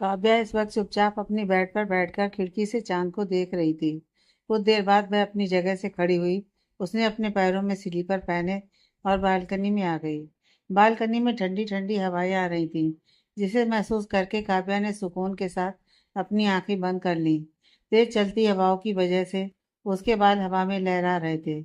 काव्या इस वक्त चुपचाप अपनी बेड पर बैठकर खिड़की से चांद को देख रही थी। कुछ देर बाद वह अपनी जगह से खड़ी हुई। उसने अपने पैरों में स्लीपर पहने और बालकनी में आ गई। बालकनी में ठंडी ठंडी हवाएं आ रही थीं, जिसे महसूस करके काव्या ने सुकून के साथ अपनी आंखें बंद कर लीं। तेज चलती हवाओं की वजह से उसके बाल हवा में लहरा रहे थे।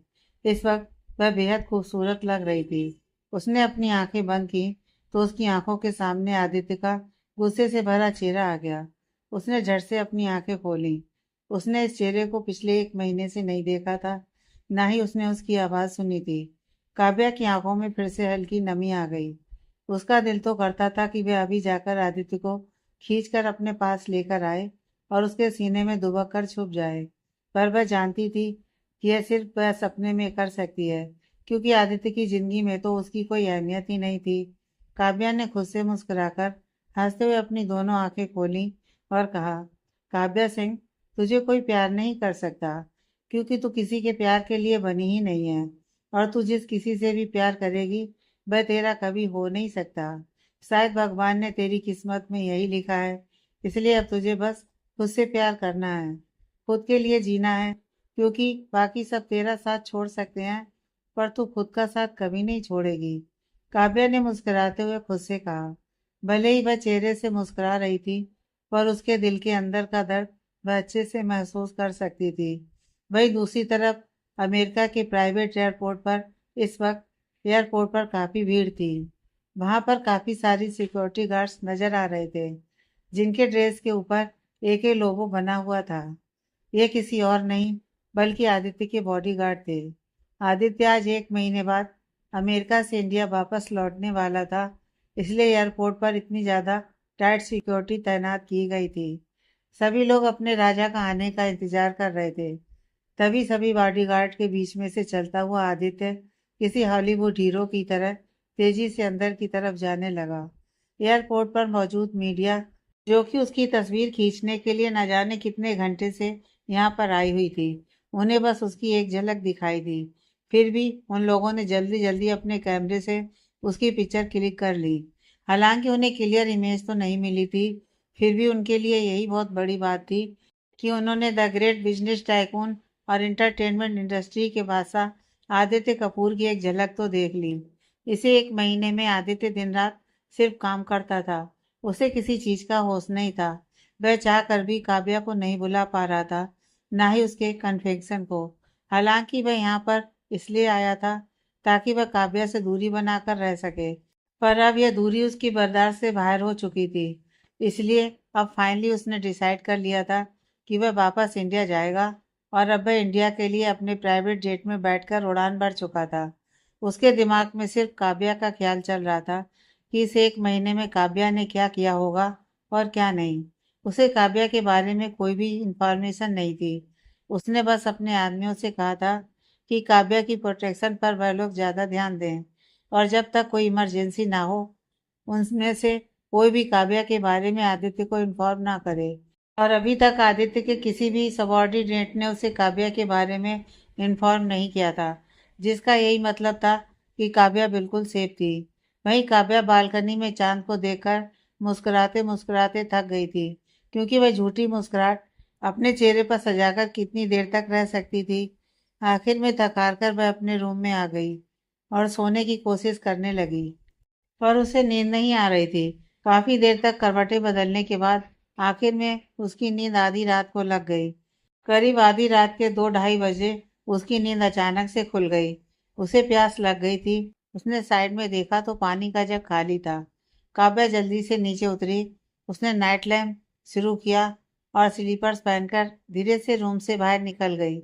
इस वक्त वह बेहद खूबसूरत लग रही थी। उसने अपनी आंखें बंद की तो उसकी आंखों के सामने आदित्य का गुस्से से भरा चेहरा आ गया। उसने झट से अपनी आंखें खोली। उसने इस चेहरे को पिछले 1 महीने से नहीं देखा था, ना ही उसने उसकी आवाज़ सुनी थी। काव्या की आंखों में फिर से हल्की नमी आ गई। उसका दिल तो करता था कि वह अभी जाकर आदित्य को खींचकर अपने पास लेकर आए और उसके सीने में दुबक कर छुप जाए। पर वह जानती थी कि यह सिर्फ वह सपने में कर सकती है, क्योंकि आदित्य की जिंदगी में तो उसकी कोई अहमियत ही नहीं थी। काव्या ने खुद से मुस्कुराकर हंसते हुए अपनी दोनों आंखें खोलीं और कहा, काव्या सिंह, तुझे कोई प्यार नहीं कर सकता, क्योंकि तू किसी के प्यार के लिए बनी ही नहीं है। और तू जिस किसी से भी प्यार करेगी, वह तेरा कभी हो नहीं सकता। शायद भगवान ने तेरी किस्मत में यही लिखा है, इसलिए अब तुझे बस खुद से प्यार करना है, खुद के लिए जीना है, क्योंकि बाकी सब तेरा साथ छोड़ सकते हैं, पर तू खुद का साथ कभी नहीं छोड़ेगी। काव्या ने मुस्कुराते हुए खुद से कहा। भले ही वह चेहरे से मुस्कुरा रही थी, पर उसके दिल के अंदर का दर्द वह अच्छे से महसूस कर सकती थी। वहीं दूसरी तरफ अमेरिका के प्राइवेट एयरपोर्ट पर काफ़ी भीड़ थी। वहां पर काफ़ी सारी सिक्योरिटी गार्ड्स नजर आ रहे थे, जिनके ड्रेस के ऊपर AK लोगो बना हुआ था। ये किसी और नहीं बल्कि आदित्य के बॉडीगार्ड थे। आदित्य आज 1 महीने बाद अमेरिका से इंडिया वापस लौटने वाला था, इसलिए एयरपोर्ट पर इतनी ज़्यादा टाइट सिक्योरिटी तैनात की गई थी। सभी लोग अपने राजा का आने का इंतजार कर रहे थे। तभी सभी बॉडीगार्ड के बीच में से चलता हुआ आदित्य किसी हॉलीवुड हीरो की तरह तेजी से अंदर की तरफ जाने लगा। एयरपोर्ट पर मौजूद मीडिया, जो कि उसकी तस्वीर खींचने के लिए न जाने कितने घंटे से यहाँ पर आई हुई थी, उन्हें बस उसकी एक झलक दिखाई दी। फिर भी उन लोगों ने जल्दी जल्दी अपने कैमरे से उसकी पिक्चर क्लिक कर ली। हालांकि उन्हें क्लियर इमेज तो नहीं मिली थी, फिर भी उनके लिए यही बहुत बड़ी बात थी कि उन्होंने द ग्रेट बिजनेस टाइकून और इंटरटेनमेंट इंडस्ट्री के बादशाह आदित्य कपूर की एक झलक तो देख ली। इसे 1 महीने में आदित्य दिन रात सिर्फ काम करता था। उसे किसी चीज का होश नहीं था। वह चाह कर भी काव्या को नहीं बुला पा रहा था, ना ही उसके कन्फेक्शन को। हालांकि वह यहाँ पर इसलिए आया था ताकि वह काव्या से दूरी बनाकर रह सके, पर अब यह दूरी उसकी बर्दाश्त से बाहर हो चुकी थी। इसलिए अब फाइनली उसने डिसाइड कर लिया था कि वह वापस इंडिया जाएगा। और अब वह इंडिया के लिए अपने प्राइवेट जेट में बैठकर उड़ान भर चुका था। उसके दिमाग में सिर्फ काव्या का ख्याल चल रहा था कि इस 1 महीने में काव्या ने क्या किया होगा और क्या नहीं। उसे काव्या के बारे में कोई भी इंफॉर्मेशन नहीं थी। उसने बस अपने आदमियों से कहा था कि काव्या की प्रोटेक्शन पर वह लोग ज़्यादा ध्यान दें, और जब तक कोई इमरजेंसी ना हो, उनमें से कोई भी काव्या के बारे में आदित्य को इन्फॉर्म ना करे। और अभी तक आदित्य के किसी भी सबॉर्डिनेट ने उसे काव्या के बारे में इन्फॉर्म नहीं किया था, जिसका यही मतलब था कि काव्या बिल्कुल सेफ थी। वहीं काव्या बालकनी में चांद को देखकर मुस्कुराते मुस्कुराते थक गई थी, क्योंकि वह झूठी मुस्कुराहट अपने चेहरे पर सजाकर कितनी देर तक रह सकती थी। आखिर में थक हार कर वह अपने रूम में आ गई और सोने की कोशिश करने लगी, पर उसे नींद नहीं आ रही थी। काफी देर तक करवटें बदलने के बाद आखिर में उसकी नींद आधी रात को लग गई। करीब आधी रात के 2-2:30 बजे उसकी नींद अचानक से खुल गई। उसे प्यास लग गई थी। उसने साइड में देखा तो पानी का जग खाली था। काव्या जल्दी से नीचे उतरी। उसने नाइट लैम्प शुरू किया और स्लीपर्स पहनकर धीरे से रूम से बाहर निकल गई।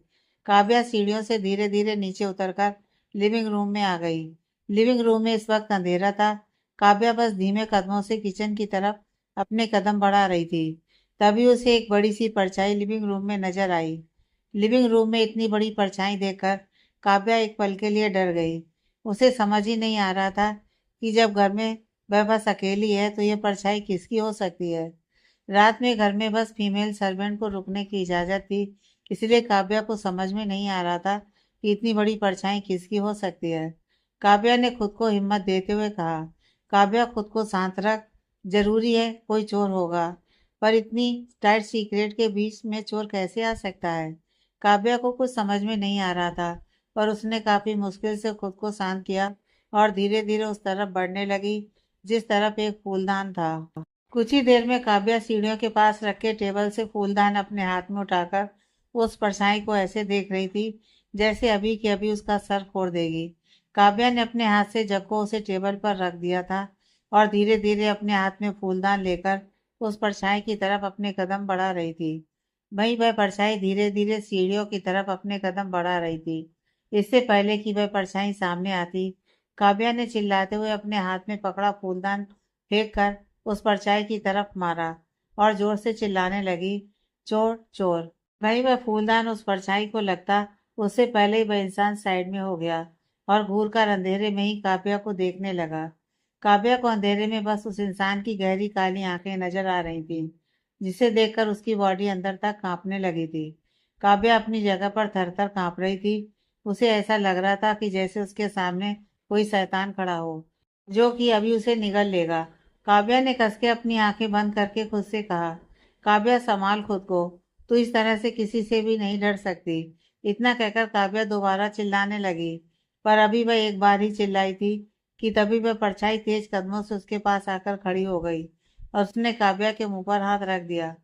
काव्या सीढ़ियों से धीरे धीरे नीचे उतरकर लिविंग रूम में आ गई। लिविंग रूम में इस वक्त अंधेरा था। काव्या बस धीमे कदमों से किचन की तरफ अपने कदम बढ़ा रही थी। तभी उसे एक बड़ी सी परछाई लिविंग रूम में नजर आई। लिविंग रूम में इतनी बड़ी परछाई देखकर काव्या एक पल के लिए डर गई। उसे समझ ही नहीं आ रहा था कि जब घर में वह बस अकेली है तो यह परछाई किसकी हो सकती है। रात में घर में बस फीमेल सर्वेंट को रुकने की इजाज़त थी, इसलिए काव्या को समझ में नहीं आ रहा था कि इतनी बड़ी परछाई किसकी हो सकती है। काव्या ने खुद को हिम्मत देते हुए कहा, काव्या खुद को शांत रख, जरूरी है कोई चोर होगा। पर इतनी टाइट सीक्रेट के बीच में चोर कैसे आ सकता है? काव्या को कुछ समझ में नहीं आ रहा था, पर उसने काफी मुश्किल से खुद को शांत किया और धीरे धीरे उस तरफ बढ़ने लगी जिस तरफ एक फूलदान था। कुछ ही देर में काव्या सीढ़ियों के पास रखे टेबल से फूलदान अपने हाथ में उठाकर उस परछाई को ऐसे देख रही थी जैसे अभी कि अभी उसका सर फोड़ देगी। काव्या ने अपने हाथ से जग को उसे टेबल पर रख दिया था और धीरे धीरे अपने हाथ में फूलदान लेकर उस परछाई की तरफ अपने कदम बढ़ा रही थी। वहीं वह परछाई धीरे धीरे सीढ़ियों की तरफ अपने कदम बढ़ा रही थी। इससे पहले कि वह परछाई सामने आती, काव्या ने चिल्लाते हुए अपने हाथ में पकड़ा फूलदान फेंक कर उस परछाई की तरफ मारा और जोर से चिल्लाने लगी, चोर चोर। वहीं वह फूलदान उस परछाई को लगता उससे पहले ही वह इंसान साइड में हो गया और घूर कर अंधेरे में ही काव्या को देखने लगा। काव्या को अंधेरे में बस उस इंसान की गहरी काली आंखें नजर आ रही थी, जिसे देखकर उसकी बॉडी अंदर तक कांपने लगी थी। काव्या अपनी जगह पर थर थर कांप रही थी। उसे ऐसा लग रहा था कि जैसे उसके सामने कोई शैतान खड़ा हो, जो कि अभी उसे निगल लेगा। काव्या ने कस के अपनी आंखें बंद करके खुद से कहा, काव्या संभाल खुद को, तू इस तरह से किसी से भी नहीं डर सकती। इतना कहकर काव्या दोबारा चिल्लाने लगी, पर अभी वह एक बार ही चिल्लाई थी कि तभी वह परछाई तेज कदमों से उसके पास आकर खड़ी हो गई और उसने काव्या के मुंह पर हाथ रख दिया।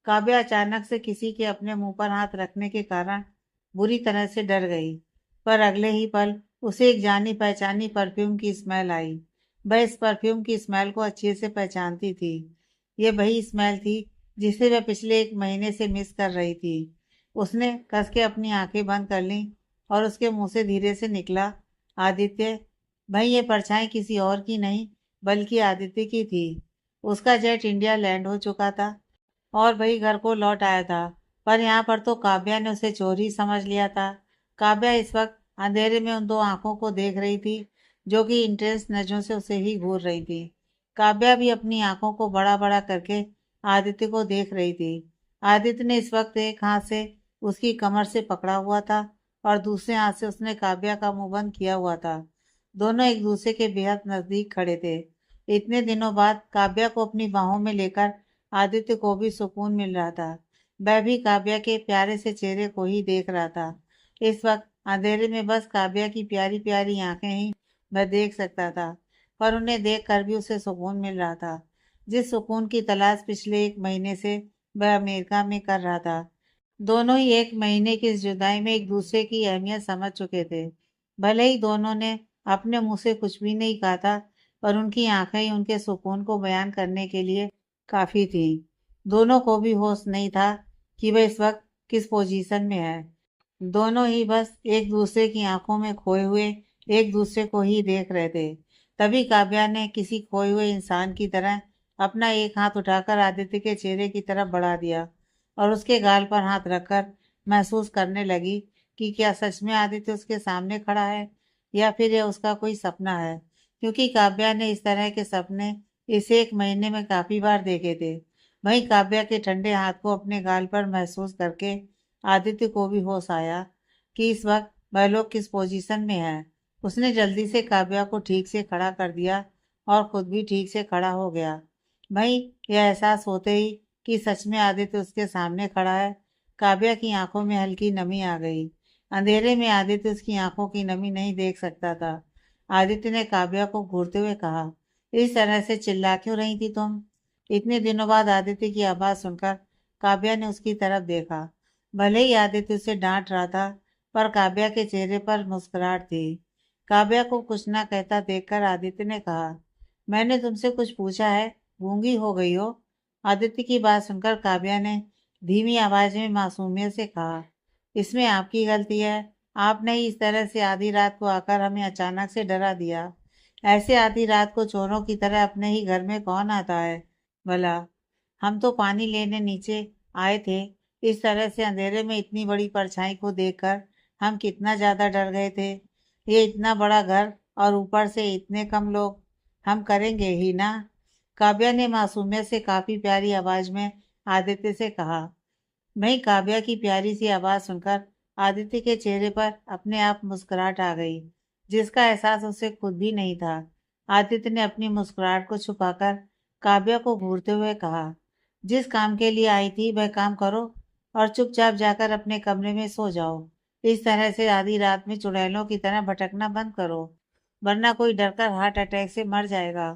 काव्या अचानक से किसी के अपने मुंह पर हाथ रखने के कारण बुरी तरह से डर गई, पर अगले ही पल उसे एक जानी पहचानी परफ्यूम की स्मेल आई। वह इस परफ्यूम की स्मेल को अच्छे से पहचानती थी। ये वही स्मेल थी जिसे वह पिछले एक महीने से मिस कर रही थी। उसने कस के अपनी आंखें बंद कर लीं और उसके मुंह से धीरे से निकला, आदित्य। भाई ये परछाई किसी और की नहीं बल्कि आदित्य की थी। उसका जेट इंडिया लैंड हो चुका था और वही घर को लौट आया था, पर यहाँ पर तो काव्या ने उसे चोर ही समझ लिया था। काव्या इस वक्त अंधेरे में उन दो आंखों को देख रही थी जो कि इंटेंस नजरों से उसे ही घूर रही थी। काव्या भी अपनी आंखों को बड़ा बड़ा करके आदित्य को देख रही थी। आदित्य ने इस वक्त एक हाथ से उसकी कमर से पकड़ा हुआ था और दूसरे हाथ से उसने काव्या का मुंह बंद किया हुआ था। दोनों एक दूसरे के बेहद नजदीक खड़े थे। इतने दिनों बाद काव्या को अपनी बाहों में लेकर आदित्य को भी सुकून मिल रहा था। वह भी काव्या के प्यारे से चेहरे को ही देख रहा था। इस वक्त अंधेरे में बस काव्या की प्यारी प्यारी आंखें ही वह देख सकता था, पर उन्हें देख कर भी उसे सुकून मिल रहा था, जिस सुकून की तलाश पिछले एक महीने से वह अमेरिका में कर रहा था। दोनों ही एक महीने की इस जुदाई में एक दूसरे की अहमियत समझ चुके थे। भले ही दोनों ने अपने मुंह से कुछ भी नहीं कहा था, पर उनकी आंखें ही उनके सुकून को बयान करने के लिए काफी थी। दोनों को भी होश नहीं था कि वह इस वक्त किस पोजीशन में है। दोनों ही बस एक दूसरे की आंखों में खोए हुए एक दूसरे को ही देख रहे थे। तभी काव्या ने किसी खोए हुए इंसान की तरह अपना एक हाथ उठाकर आदित्य के चेहरे की तरफ बढ़ा दिया और उसके गाल पर हाथ रखकर महसूस करने लगी कि क्या सच में आदित्य उसके सामने खड़ा है या फिर यह उसका कोई सपना है, क्योंकि काव्या ने इस तरह के सपने इस एक महीने में काफी बार देखे थे। वहीं काव्या के ठंडे हाथ को अपने गाल पर महसूस करके आदित्य को भी होश आया कि इस वक्त वह लोग किस पोजीशन में है। उसने जल्दी से काव्या को ठीक से खड़ा कर दिया और खुद भी ठीक से खड़ा हो गया। भाई यह एहसास होते ही कि सच में आदित्य उसके सामने खड़ा है, काव्या की आंखों में हल्की नमी आ गई। अंधेरे में आदित्य उसकी आंखों की नमी नहीं देख सकता था। आदित्य ने काव्या को घूरते हुए कहा, इस तरह से चिल्ला क्यों रही थी तुम? इतने दिनों बाद आदित्य की आवाज सुनकर काव्या ने उसकी तरफ देखा। भले ही आदित्य उसे डांट रहा था, पर काव्या के चेहरे पर मुस्कुराहट थी। काव्या को कुछ ना कहता देखकर आदित्य ने कहा, मैंने तुमसे कुछ पूछा है, गूंगी हो गई हो? आदित्य की बात सुनकर काव्या ने धीमी आवाज में मासूमियत से कहा, इसमें आपकी गलती है। आपने ही इस तरह से आधी रात को आकर हमें अचानक से डरा दिया। ऐसे आधी रात को चोरों की तरह अपने ही घर में कौन आता है भला? हम तो पानी लेने नीचे आए थे। इस तरह से अंधेरे में इतनी बड़ी परछाई को देखकर हम कितना ज्यादा डर गए थे। ये इतना बड़ा घर और ऊपर से इतने कम लोग, हम करेंगे ही ना? काव्या ने मासूमियत से काफी प्यारी आवाज में आदित्य से कहा। वहीं काव्या की प्यारी सी आवाज सुनकर आदित्य के चेहरे पर अपने आप मुस्कुराहट आ गई, जिसका एहसास उसे खुद भी नहीं था। आदित्य ने अपनी मुस्कुराहट को छुपाकर काव्या को घूरते हुए कहा, जिस काम के लिए आई थी वह काम करो और चुपचाप जाकर अपने कमरे में सो जाओ। इस तरह से आधी रात में चुड़ैलों की तरह भटकना बंद करो, वरना कोई डरकर हार्ट अटैक से मर जाएगा।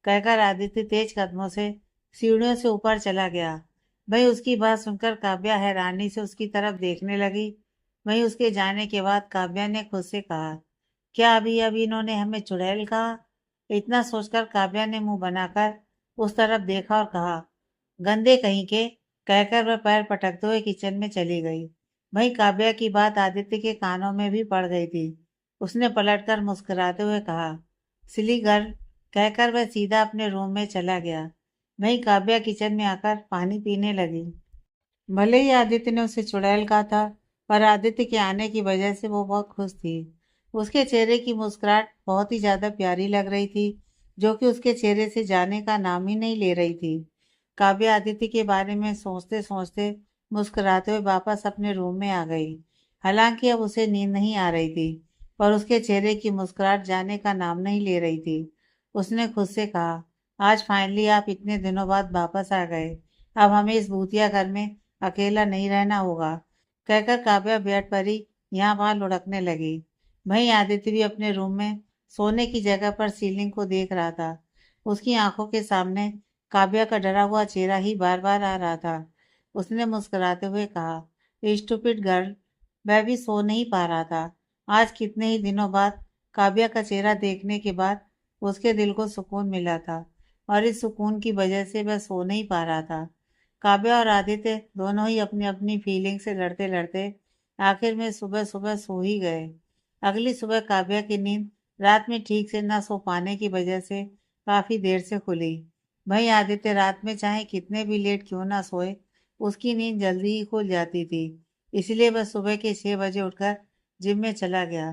कहकर आदित्य तेज कदमों से सीढ़ियों से ऊपर चला गया। वही उसकी बात सुनकर काव्या हैरानी से उसकी तरफ देखने लगी। वहीं उसके जाने के बाद काव्या ने खुद से कहा, क्या अभी अभी इन्होंने हमें चुड़ैल कहा? इतना सोचकर काव्या ने मुंह बनाकर उस तरफ देखा और कहा, गंदे कहीं के। कहकर वह पैर पटकते हुए किचन में चली गई। वहीं काव्या की बात आदित्य के कानों में भी पड़ गई थी। उसने पलटकर मुस्कुराते हुए कहा, सिली गर्ल। कहकर वह सीधा अपने रूम में चला गया। वहीं काव्या किचन में आकर पानी पीने लगी। भले ही आदित्य ने उसे चुड़ैल कहा था, पर आदित्य के आने की वजह से वो बहुत खुश थी। उसके चेहरे की मुस्कुराहट बहुत ही ज्यादा प्यारी लग रही थी, जो कि उसके चेहरे से जाने का नाम ही नहीं ले रही थी। काव्या आदित्य के बारे में सोचते सोचते मुस्कुराते हुए वापस अपने रूम में आ गई। हालांकि अब उसे नींद नहीं आ रही थी, पर उसके चेहरे की मुस्कुराहट जाने का नाम नहीं ले रही थी। उसने खुद से कहा, आज फाइनली आप इतने दिनों बाद वापस आ गए। अब हमें इस भूतिया घर में अकेला नहीं रहना होगा। कहकर काव्या बेड पर ही यहाँ वहां लुढ़कने लगी। वहीं आदित्य भी अपने रूम में सोने की जगह पर सीलिंग को देख रहा था। उसकी आंखों के सामने काव्या का डरा हुआ चेहरा ही बार बार आ रहा था। उसने मुस्कुराते हुए कहा, स्टूपिड गर्ल। वह भी सो नहीं पा रहा था। आज कितने ही दिनों बाद काव्या का चेहरा देखने के बाद उसके दिल को सुकून मिला था, और इस सुकून की वजह से वह सो नहीं पा रहा था। काव्या और आदित्य दोनों ही अपनी अपनी फीलिंग से लड़ते लड़ते आखिर में सुबह सुबह सो ही गए। अगली सुबह काव्या की नींद रात में ठीक से न सो पाने की वजह से काफी देर से खुली। वहीं आदित्य रात में चाहे कितने भी लेट क्यों ना सोए, उसकी नींद जल्दी ही खुल जाती थी। इसलिए वह सुबह के 6 बजे उठकर जिम में चला गया।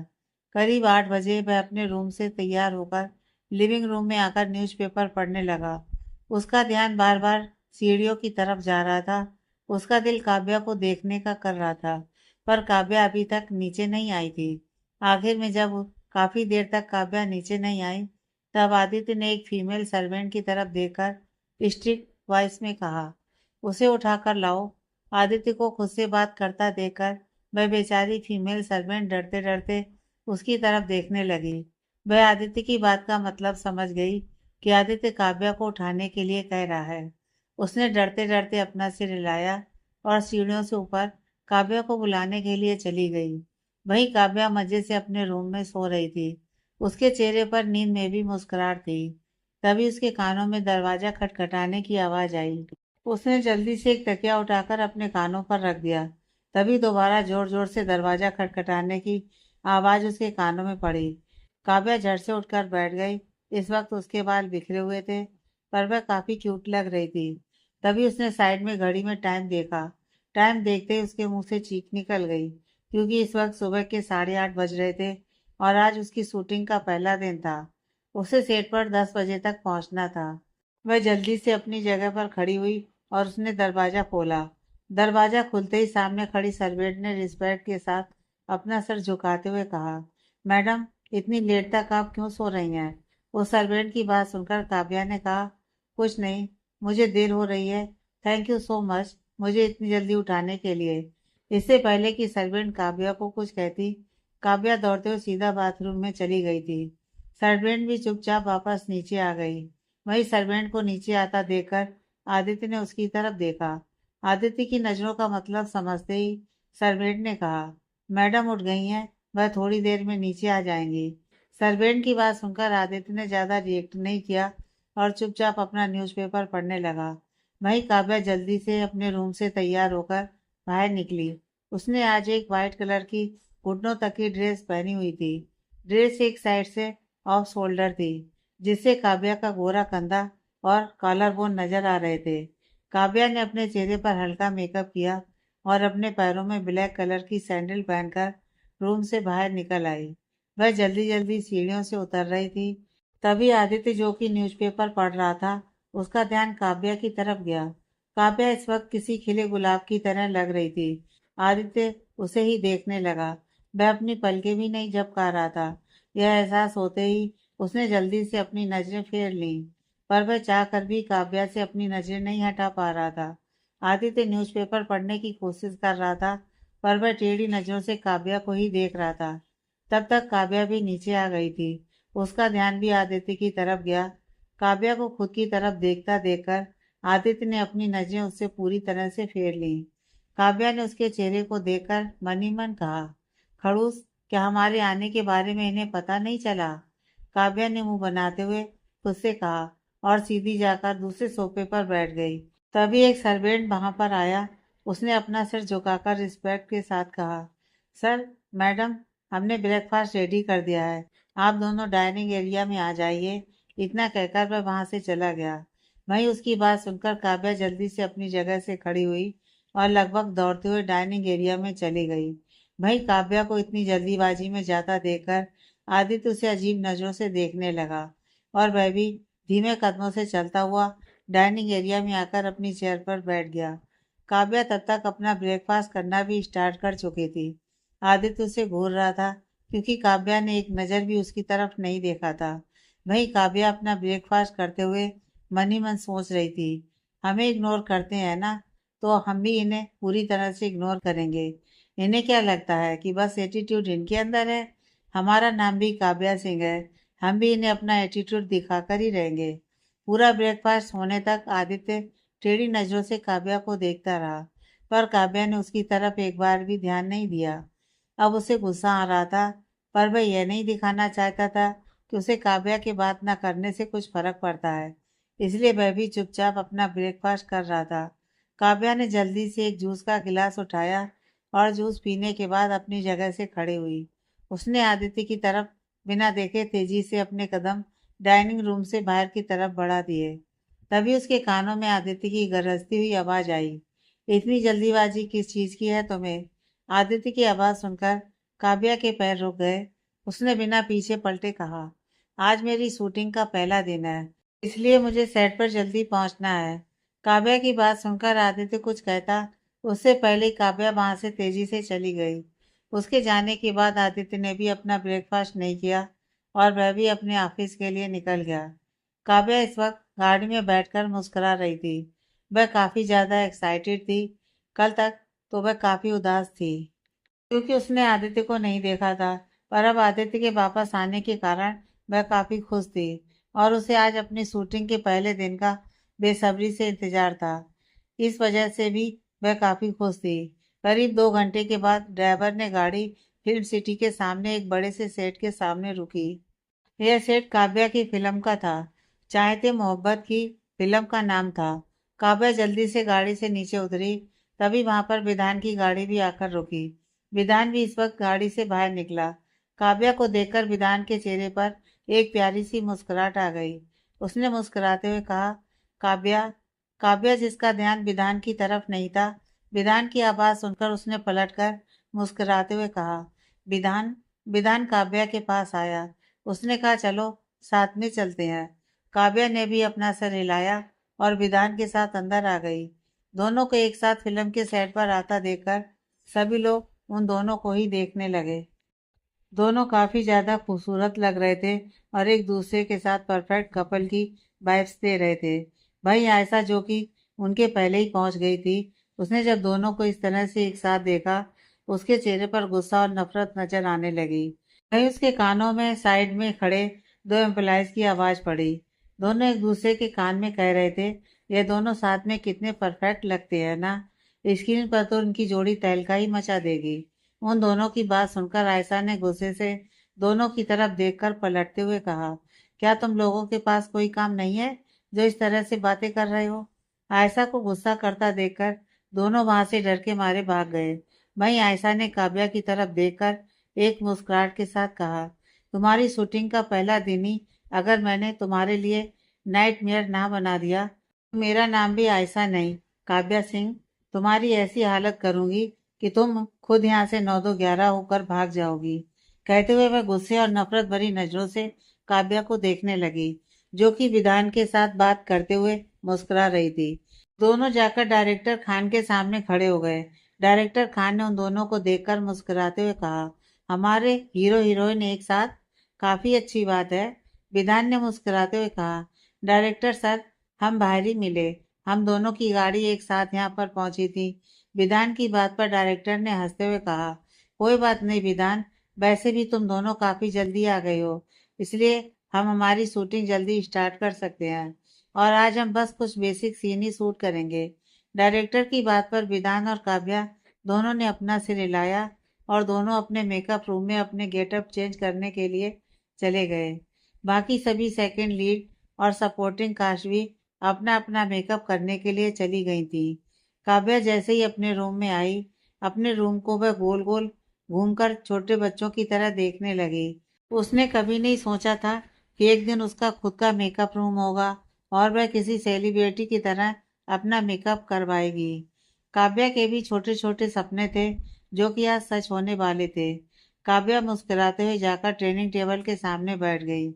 करीब 8 बजे वह अपने रूम से तैयार होकर लिविंग रूम में आकर न्यूज़पेपर पढ़ने लगा। उसका ध्यान बार बार सीढ़ियों की तरफ जा रहा था। उसका दिल काव्या को देखने का कर रहा था, पर काव्या अभी तक नीचे नहीं आई थी। आखिर में जब काफी देर तक काव्या नीचे नहीं आई, तब आदित्य ने एक फीमेल सर्वेंट की तरफ देखकर स्ट्रिक्ट वॉइस में कहा, उसे उठाकर लाओ। आदित्य को खुद से बात करता देखकर वह बेचारी फीमेल सर्वेंट डरते डरते उसकी तरफ देखने लगी। वह आदित्य की बात का मतलब समझ गई कि आदित्य काव्या को उठाने के लिए कह रहा है। उसने डरते डरते अपना सिर हिलाया और सीढ़ियों से ऊपर काव्या को बुलाने के लिए चली गई। वहीं काव्या मजे से अपने रूम में सो रही थी। उसके चेहरे पर नींद में भी मुस्कुराहट थी। तभी उसके कानों में दरवाजा खटखटाने की आवाज आई। उसने जल्दी से एक तकिया उठाकर अपने कानों पर रख दिया। तभी दोबारा जोर जोर से दरवाजा खटखटाने की आवाज उसके कानों में पड़ी। काव्या झट से उठकर बैठ गई। इस वक्त उसके बाल बिखरे हुए थे, पर वह काफी क्यूट लग रही थी। तभी उसने साइड में घड़ी में टाइम देखा। टाइम देखते ही उसके मुंह से चीख निकल गई, क्योंकि इस वक्त सुबह के 8:30 बज रहे थे और आज उसकी शूटिंग का पहला दिन था। उसे सेट पर 10 बजे तक पहुंचना था। वह जल्दी से अपनी जगह पर खड़ी हुई और उसने दरवाजा खोला। दरवाजा खुलते ही सामने खड़ी सर्वेंट ने रिस्पेक्ट के साथ अपना सर झुकाते हुए कहा, मैडम, इतनी लेट तक आप क्यों सो रही हैं? वो सर्वेंट की बात सुनकर काव्या ने कहा, कुछ नहीं, मुझे देर हो रही है। थैंक यू सो मच मुझे इतनी जल्दी उठाने के लिए। इससे पहले कि सर्वेंट काव्या को कुछ कहती, काव्या दौड़ते हुए सीधा बाथरूम में चली गई थी। सर्वेंट भी चुपचाप वापस नीचे आ गई। वही सर्वेंट को नीचे आता देखकर आदित्य ने उसकी तरफ देखा। आदित्य की नजरों का मतलब समझते ही सर्वेंट ने कहा, मैडम उठ गई हैं, वह थोड़ी देर में नीचे आ जाएंगी। सर्वेंट की बात सुनकर आदित्य ने ज्यादा रिएक्ट नहीं किया और चुपचाप अपना न्यूज़पेपर पढ़ने लगा। वहीं काव्या जल्दी से अपने रूम से तैयार होकर बाहर निकली। उसने आज एक वाइट कलर की घुटनों तक की ड्रेस पहनी हुई थी। ड्रेस एक साइड से ऑफ शोल्डर थी, जिससे काव्या का गोरा कंधा और कॉलर बोन नजर आ रहे थे। काव्या ने अपने चेहरे पर हल्का मेकअप किया और अपने पैरों में ब्लैक कलर की सैंडल पहनकर रूम से बाहर निकल आई। वह जल्दी जल्दी सीढ़ियों से उतर रही थी। तभी आदित्य, जो कि न्यूज़पेपर पढ़ रहा था, उसका ध्यान काव्या की तरफ गया। काव्या इस वक्त किसी खिले गुलाब की तरह लग रही थी। आदित्य उसे ही देखने लगा। वह अपनी पलकें भी नहीं झपका रहा था। यह एहसास होते ही उसने जल्दी से अपनी नजरें फेर लीं, पर वह चाहकर भी काव्या से अपनी नजरें नहीं हटा पा रहा था। आदित्य न्यूज़पेपर पढ़ने की कोशिश कर रहा था, पर वह टेढ़ी नजरों से काव्या को ही देख रहा था। तब तक काव्या भी नीचे आ गई थी। उसका ध्यान भी आदित्य की तरफ गया। काव्या को खुद की तरफ देखता देखकर आदित्य ने अपनी नजरें उससे पूरी तरह से फेर ली। काव्या ने उसके चेहरे को देखकर मन ही मन कहा, खड़ूस, क्या हमारे आने के बारे में इन्हें पता नहीं चला? काव्या ने मुंह बनाते हुए खुद से कहा और सीधी जाकर दूसरे सोफे पर बैठ गई। तभी एक सर्वेंट वहां पर आया। उसने अपना सिर झुकाकर रिस्पेक्ट के साथ कहा, सर, मैडम, हमने ब्रेकफास्ट रेडी कर दिया है, आप दोनों डाइनिंग एरिया में आ जाइए। इतना कहकर वह वहां से चला गया। वहीं उसकी बात सुनकर काव्या जल्दी से अपनी जगह से खड़ी हुई और लगभग दौड़ते हुए डाइनिंग एरिया में चली गई। वहीं काव्या को इतनी जल्दीबाजी में जाता देखकर आदित्य उसे अजीब नजरों से देखने लगा और वह भी धीमे कदमों से चलता हुआ डाइनिंग एरिया में आकर अपनी चेयर पर बैठ गया। काव्या तब तक अपना ब्रेकफास्ट करना भी स्टार्ट कर चुकी थी। आदित्य उसे घूर रहा था, क्योंकि काव्या ने एक नज़र भी उसकी तरफ नहीं देखा था। वहीं काव्या अपना ब्रेकफास्ट करते हुए मन ही मन सोच रही थी, हमें इग्नोर करते हैं ना, तो हम भी इन्हें पूरी तरह से इग्नोर करेंगे। इन्हें क्या लगता है कि बस एटीट्यूड इनके अंदर है? हमारा नाम भी काव्या सिंह है, हम भी इन्हें अपना एटीट्यूड दिखाकर ही रहेंगे। पूरा ब्रेकफास्ट होने तक आदित्य टेढ़ी नजरों से काव्या को देखता रहा, पर काव्या ने उसकी तरफ एक बार भी ध्यान नहीं दिया। अब उसे गुस्सा आ रहा था, पर वह यह नहीं दिखाना चाहता था कि उसे काव्या की बात न करने से कुछ फर्क पड़ता है। इसलिए वह भी चुपचाप अपना ब्रेकफास्ट कर रहा था। काव्या ने जल्दी से एक जूस का गिलास उठाया और जूस पीने के बाद अपनी जगह से खड़ी हुई। उसने आदित्य की तरफ बिना देखे तेजी से अपने कदम डाइनिंग रूम से बाहर की तरफ बढ़ा दिए। तभी उसके कानों में आदित्य की गरजती हुई आवाज आई, इतनी जल्दीबाजी किस चीज की है तुम्हें? आदित्य की आवाज सुनकर काव्या के पैर रुक गए। उसने बिना पीछे पलटे कहा, आज मेरी शूटिंग का पहला दिन है, इसलिए मुझे सेट पर जल्दी पहुंचना है। काव्या की बात सुनकर आदित्य कुछ कहता उससे पहले ही काव्या वहां से तेजी से चली गई। उसके जाने के बाद आदित्य ने भी अपना ब्रेकफास्ट नहीं किया और वह भी अपने ऑफिस के लिए निकल गया। काव्या इस वक्त गाड़ी में बैठकर मुस्कुरा रही थी। वह काफी ज्यादा एक्साइटेड थी। कल तक तो वह काफी उदास थी, क्योंकि उसने आदित्य को नहीं देखा था, पर अब आदित्य के वापस आने के कारण वह काफी खुश थी और उसे आज अपनी शूटिंग के पहले दिन का बेसब्री से इंतजार था। इस वजह से भी वह काफी खुश थी। करीब 2 घंटे के बाद ड्राइवर ने गाड़ी फिल्म सिटी के सामने एक बड़े से सेट के सामने रुकी। यह सेट काव्या की फिल्म का था। चाहते मोहब्बत की फिल्म का नाम था। काव्या जल्दी से गाड़ी से नीचे उतरी। तभी वहां पर विधान की गाड़ी भी आकर रुकी। विधान भी इस वक्त गाड़ी से बाहर निकला। काव्या को देखकर विधान के चेहरे पर एक प्यारी सी मुस्कुराहट आ गई। उसने मुस्कुराते हुए कहा, काव्या। काव्या, जिसका ध्यान विधान की तरफ नहीं था, विधान की आवाज सुनकर उसने पलटकर मुस्कुराते हुए कहा, विधान। विधान काव्या के पास आया। उसने कहा, चलो साथ में चलते हैं। काव्या ने भी अपना सर हिलाया और विधान के साथ अंदर आ गई। दोनों को एक साथ फिल्म के सेट पर आता देखकर सभी लोग उन दोनों को ही देखने लगे। दोनों काफी ज्यादा खूबसूरत लग रहे थे और एक दूसरे के साथ परफेक्ट कपल की वाइब्स दे रहे थे। वहीं आयशा, जो कि उनके पहले ही पहुंच गई थी, उसने जब दोनों को इस तरह से एक साथ देखा, उसके चेहरे पर गुस्सा और नफरत नजर आने लगी। वहीं उसके कानों में साइड में खड़े 2 एम्प्लॉयज की आवाज पड़ी। दोनों एक दूसरे के कान में कह रहे थे, ये दोनों साथ में कितने परफेक्ट लगते हैं ना। स्क्रीन पर तो उनकी जोड़ी तहलका ही मचा देगी। उन दोनों की बात सुनकर आयशा ने गुस्से से दोनों की तरफ देखकर पलटते हुए कहा, क्या तुम लोगों के पास कोई काम नहीं है जो इस तरह से बातें कर रहे हो? आयशा को गुस्सा करता देखकर दोनों वहां से डर के मारे भाग गए। वहीं आयशा ने काव्या की तरफ देखकर एक मुस्कुराहट के साथ कहा, तुम्हारी शूटिंग का पहला दिन ही अगर मैंने तुम्हारे लिए नाइटमेयर ना बना दिया, तो मेरा नाम भी आयशा नहीं, काव्या सिंह। तुम्हारी ऐसी हालत करूंगी कि तुम खुद यहाँ से 9-2-11 होकर भाग जाओगी। कहते हुए वह गुस्से और नफरत भरी नजरों से काव्या को देखने लगी, जो कि विधान के साथ बात करते हुए मुस्कुरा रही थी। दोनों जाकर डायरेक्टर खान के सामने खड़े हो गए। डायरेक्टर खान ने उन दोनों को देखकर मुस्कुराते हुए कहा, हमारे हीरो हीरोइन एक साथ, काफी अच्छी बात है। विधान ने मुस्कुराते हुए कहा, डायरेक्टर सर, हम बाहर ही मिले। हम दोनों की गाड़ी एक साथ यहाँ पर पहुंची थी। विधान की बात पर डायरेक्टर ने हंसते हुए कहा, कोई बात नहीं विधान, वैसे भी तुम दोनों काफी जल्दी आ गए हो, इसलिए हम हमारी शूटिंग जल्दी स्टार्ट कर सकते हैं। और आज हम बस कुछ बेसिक सीन ही शूट करेंगे। डायरेक्टर की बात पर विधान और काव्या दोनों ने अपना सिर हिलाया और दोनों अपने मेकअप रूम में अपने गेटअप चेंज करने के लिए चले गए। बाकी सभी सेकंड लीड और सपोर्टिंग कास्ट भी अपना अपना मेकअप करने के लिए चली गई थी। काव्या जैसे ही अपने रूम में आई, अपने रूम को वह गोल गोल घूमकर छोटे बच्चों की तरह देखने लगी। उसने कभी नहीं सोचा था कि एक दिन उसका खुद का मेकअप रूम होगा और वह किसी सेलिब्रिटी की तरह अपना मेकअप करवाएगी। काव्या के भी छोटे छोटे सपने थे जो कि आज सच होने वाले थे। काव्या मुस्कुराते हुए जाकर ट्रेनिंग टेबल के सामने बैठ गई।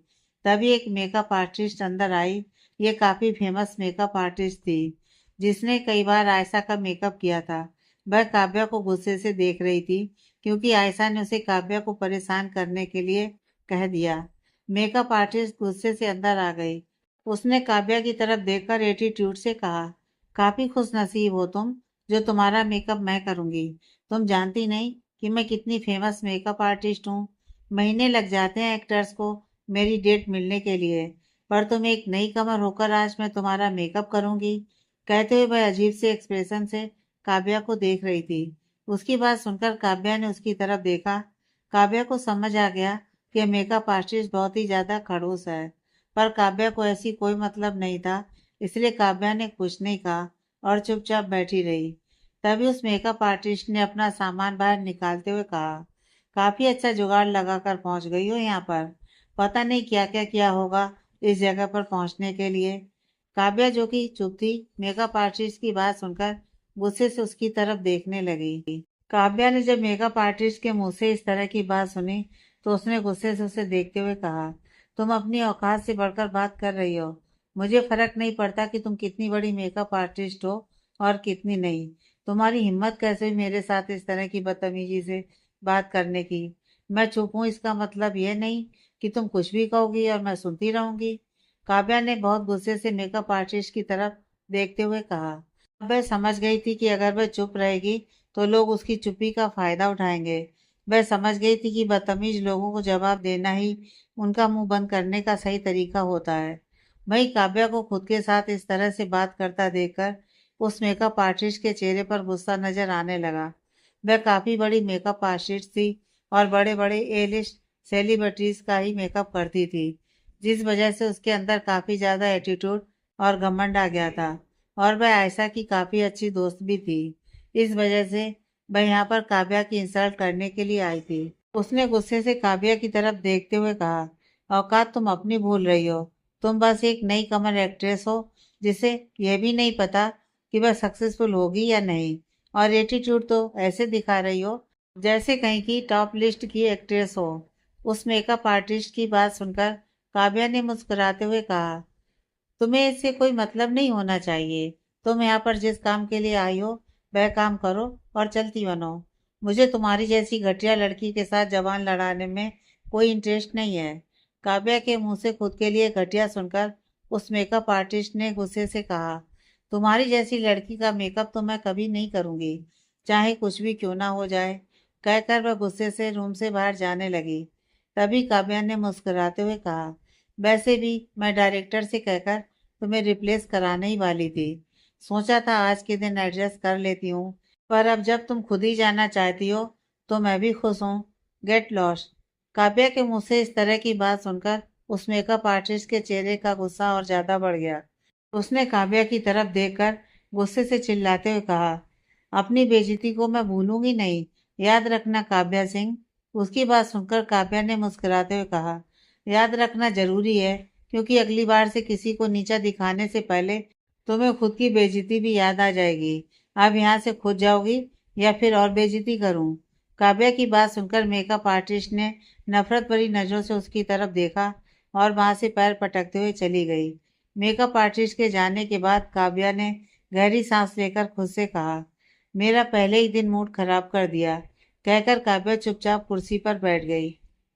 तभी एक मेकअप आर्टिस्ट अंदर आई। ये काफी फेमस मेकअप आर्टिस्ट थी, जिसने कई बार आयशा का मेकअप किया था। वह काव्या को गुस्से से देख रही थी क्योंकि आयशा ने उसे काव्या को परेशान करने के लिए कह दिया। मेकअप आर्टिस्ट गुस्से से अंदर आ गई। उसने काव्या की तरफ देखकर एटीट्यूड से कहा, काफी खुशनसीब हो तुम, जो तुम्हारा मेकअप मैं करूंगी। तुम जानती नहीं कि मैं कितनी फेमस मेकअप आर्टिस्ट हूँ। महीने लग जाते हैं एक्टर्स को मेरी डेट मिलने के लिए, पर तुम एक नई कमर होकर आज मैं तुम्हारा मेकअप करूंगी। कहते हुए वह अजीब से एक्सप्रेशन से काव्या को देख रही थी। उसकी बात सुनकर काव्या ने उसकी तरफ देखा। काव्या को समझ आ गया कि मेकअप आर्टिस्ट बहुत ही ज्यादा खड़ूस है, पर काव्या को ऐसी कोई मतलब नहीं था, इसलिए काव्या ने कुछ नहीं कहा और चुपचाप बैठी रही। तभी उस मेकअप आर्टिस्ट ने अपना सामान बाहर निकालते हुए कहा, काफी अच्छा जुगाड़ लगाकर पहुंच गई हो यहाँ पर। पता नहीं क्या क्या किया होगा इस जगह पर पहुंचने के लिए। काव्या जो कि चुप थी, मेकअप आर्टिस्ट की बात सुनकर गुस्से से उसकी तरफ देखने लगी। काव्या ने जब मेकअप आर्टिस्ट के मुंह से इस तरह की बात सुनी तो उसने गुस्से से उसे देखते हुए कहा, तुम अपनी औकात से बढ़कर बात कर रही हो। मुझे फर्क नहीं पड़ता कि तुम कितनी बड़ी मेकअप आर्टिस्ट हो और कितनी नहीं। तुम्हारी हिम्मत कैसे हुई मेरे साथ इस तरह की बदतमीजी से बात करने की। मैं चुप हूँ इसका मतलब यह नहीं कि तुम कुछ भी कहोगी और मैं सुनती रहूंगी। काव्या ने बहुत गुस्से से मेकअप आर्टिस्ट की तरफ देखते हुए कहा। अब वह समझ गई थी कि अगर वह चुप रहेगी तो लोग उसकी चुप्पी का फायदा उठाएंगे। वह समझ गई थी कि बदतमीज लोगों को जवाब देना ही उनका मुंह बंद करने का सही तरीका होता है। वहीं काव्या को खुद के साथ इस तरह से बात करता देखकर उस मेकअप आर्टिस्ट के चेहरे पर गुस्सा नजर आने लगा। वह काफी बड़ी मेकअप आर्टिस्ट थी और बड़े बड़े ए लिस्ट सेलिब्रिटीज का ही मेकअप करती थी, जिस वजह से उसके अंदर काफी ज्यादा एटीट्यूड और घमंड आ गया था। और वह आयशा की काफी अच्छी दोस्त भी थी। इस वजह से वह यहाँ पर काव्या की इंसल्ट करने के लिए आई थी। उसने गुस्से से काव्या की तरफ देखते हुए कहा, औकात तुम अपनी भूल रही हो। तुम बस एक नई कमर एक्ट्रेस हो, जिसे यह भी नहीं पता कि वह सक्सेसफुल होगी या नहीं। और एटीट्यूड तो ऐसे दिखा रही हो जैसे कहीं की टॉप लिस्ट की एक्ट्रेस हो। उस मेकअप आर्टिस्ट की बात सुनकर काव्या ने मुस्कुराते हुए कहा, तुम्हें इससे कोई मतलब नहीं होना चाहिए। तुम यहाँ पर जिस काम के लिए आई हो वह काम करो और चलती बनो। मुझे तुम्हारी जैसी घटिया लड़की के साथ जबान लड़ाने में कोई इंटरेस्ट नहीं है। काव्या के मुंह से खुद के लिए घटिया सुनकर उस मेकअप आर्टिस्ट ने गुस्से से कहा, तुम्हारी जैसी लड़की का मेकअप तो मैं कभी नहीं करूंगी, चाहे कुछ भी क्यों ना हो जाए। कहकर वह गुस्से से रूम से बाहर जाने लगी। तभी काव्या ने मुस्कुराते हुए कहा, वैसे भी मैं डायरेक्टर से कहकर तुम्हें रिप्लेस कराने ही वाली थी। सोचा था आज के दिन एडजस्ट कर लेती हूँ, पर अब जब तुम खुद ही जाना चाहती हो तो मैं भी खुश हूँ। Get lost. काव्या के मुंह से इस तरह की बात सुनकर उस मेकअप आर्टिस्ट के चेहरे का गुस्सा और ज्यादा बढ़ गया। उसने काव्या की तरफ देखकर गुस्से से चिल्लाते हुए कहा, अपनी बेइज्जती को मैं भूलूंगी नहीं, याद रखना काव्या सिंह। उसकी बात सुनकर काव्या ने मुस्कुराते हुए कहा, याद रखना जरूरी है, क्योंकि अगली बार से किसी को नीचा दिखाने से पहले तुम्हें खुद की बेइज्जती भी याद आ जाएगी। अब यहाँ से खुद जाओगी या फिर और बेइज्जती करूं? काव्या की बात सुनकर मेकअप आर्टिस्ट ने नफरत भरी नजरों से उसकी तरफ देखा और वहां से पैर पटकते हुए चली गई। मेकअप आर्टिस्ट के जाने के बाद काव्या ने गहरी सांस लेकर खुद से कहा, मेरा पहले ही दिन मूड खराब कर दिया। कहकर काव्या चुपचाप कुर्सी पर बैठ गई।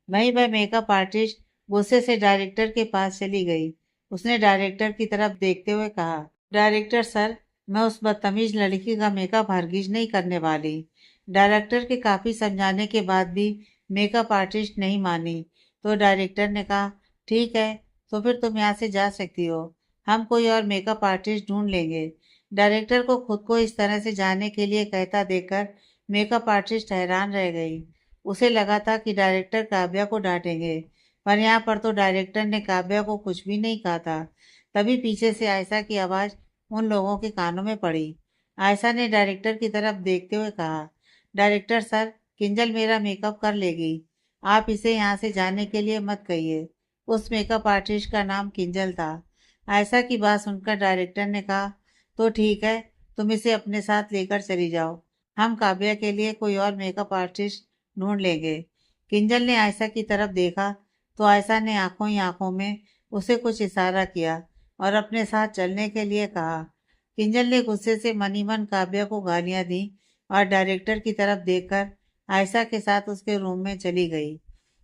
वहीं वह मेकअप आर्टिस्ट गुस्से से डायरेक्टर के पास चली गई। उसने डायरेक्टर की तरफ देखते हुए कहा, डायरेक्टर सर, मैं उस बदतमीज लड़की का मेकअप हरगिज नहीं करने वाली। डायरेक्टर के काफी समझाने के बाद भी मेकअप आर्टिस्ट नहीं मानी, तो डायरेक्टर ने कहा, ठीक है, तो फिर तुम यहाँ से जा सकती हो, हम कोई और मेकअप आर्टिस्ट ढूंढ लेंगे। डायरेक्टर को खुद को इस तरह से जाने के लिए कहता देखकर मेकअप आर्टिस्ट हैरान रह गई। उसे लगा था कि डायरेक्टर काव्या को डांटेंगे, पर यहाँ पर तो डायरेक्टर ने काव्या को कुछ भी नहीं कहा था। तभी पीछे से आयशा की आवाज उन लोगों के कानों में पड़ी। आयशा ने डायरेक्टर की तरफ देखते हुए कहा, डायरेक्टर सर, किंजल मेरा मेकअप कर लेगी, आप इसे यहाँ से जाने के लिए मत कहिए। उस मेकअप आर्टिस्ट का नाम किंजल था। आयशा की बात सुनकर डायरेक्टर ने कहा, तो ठीक है, तुम इसे अपने साथ लेकर चली जाओ, हम काव्या के लिए कोई और मेकअप आर्टिस्ट ढूंढ लेंगे। किंजल ने आयशा की तरफ देखा तो आयशा ने आंखों ही आंखों में उसे कुछ इशारा किया और अपने साथ चलने के लिए कहा। किंजल ने गुस्से से मनी मन काव्या को गालियां दी और डायरेक्टर की तरफ देखकर आयशा के साथ उसके रूम में चली गई।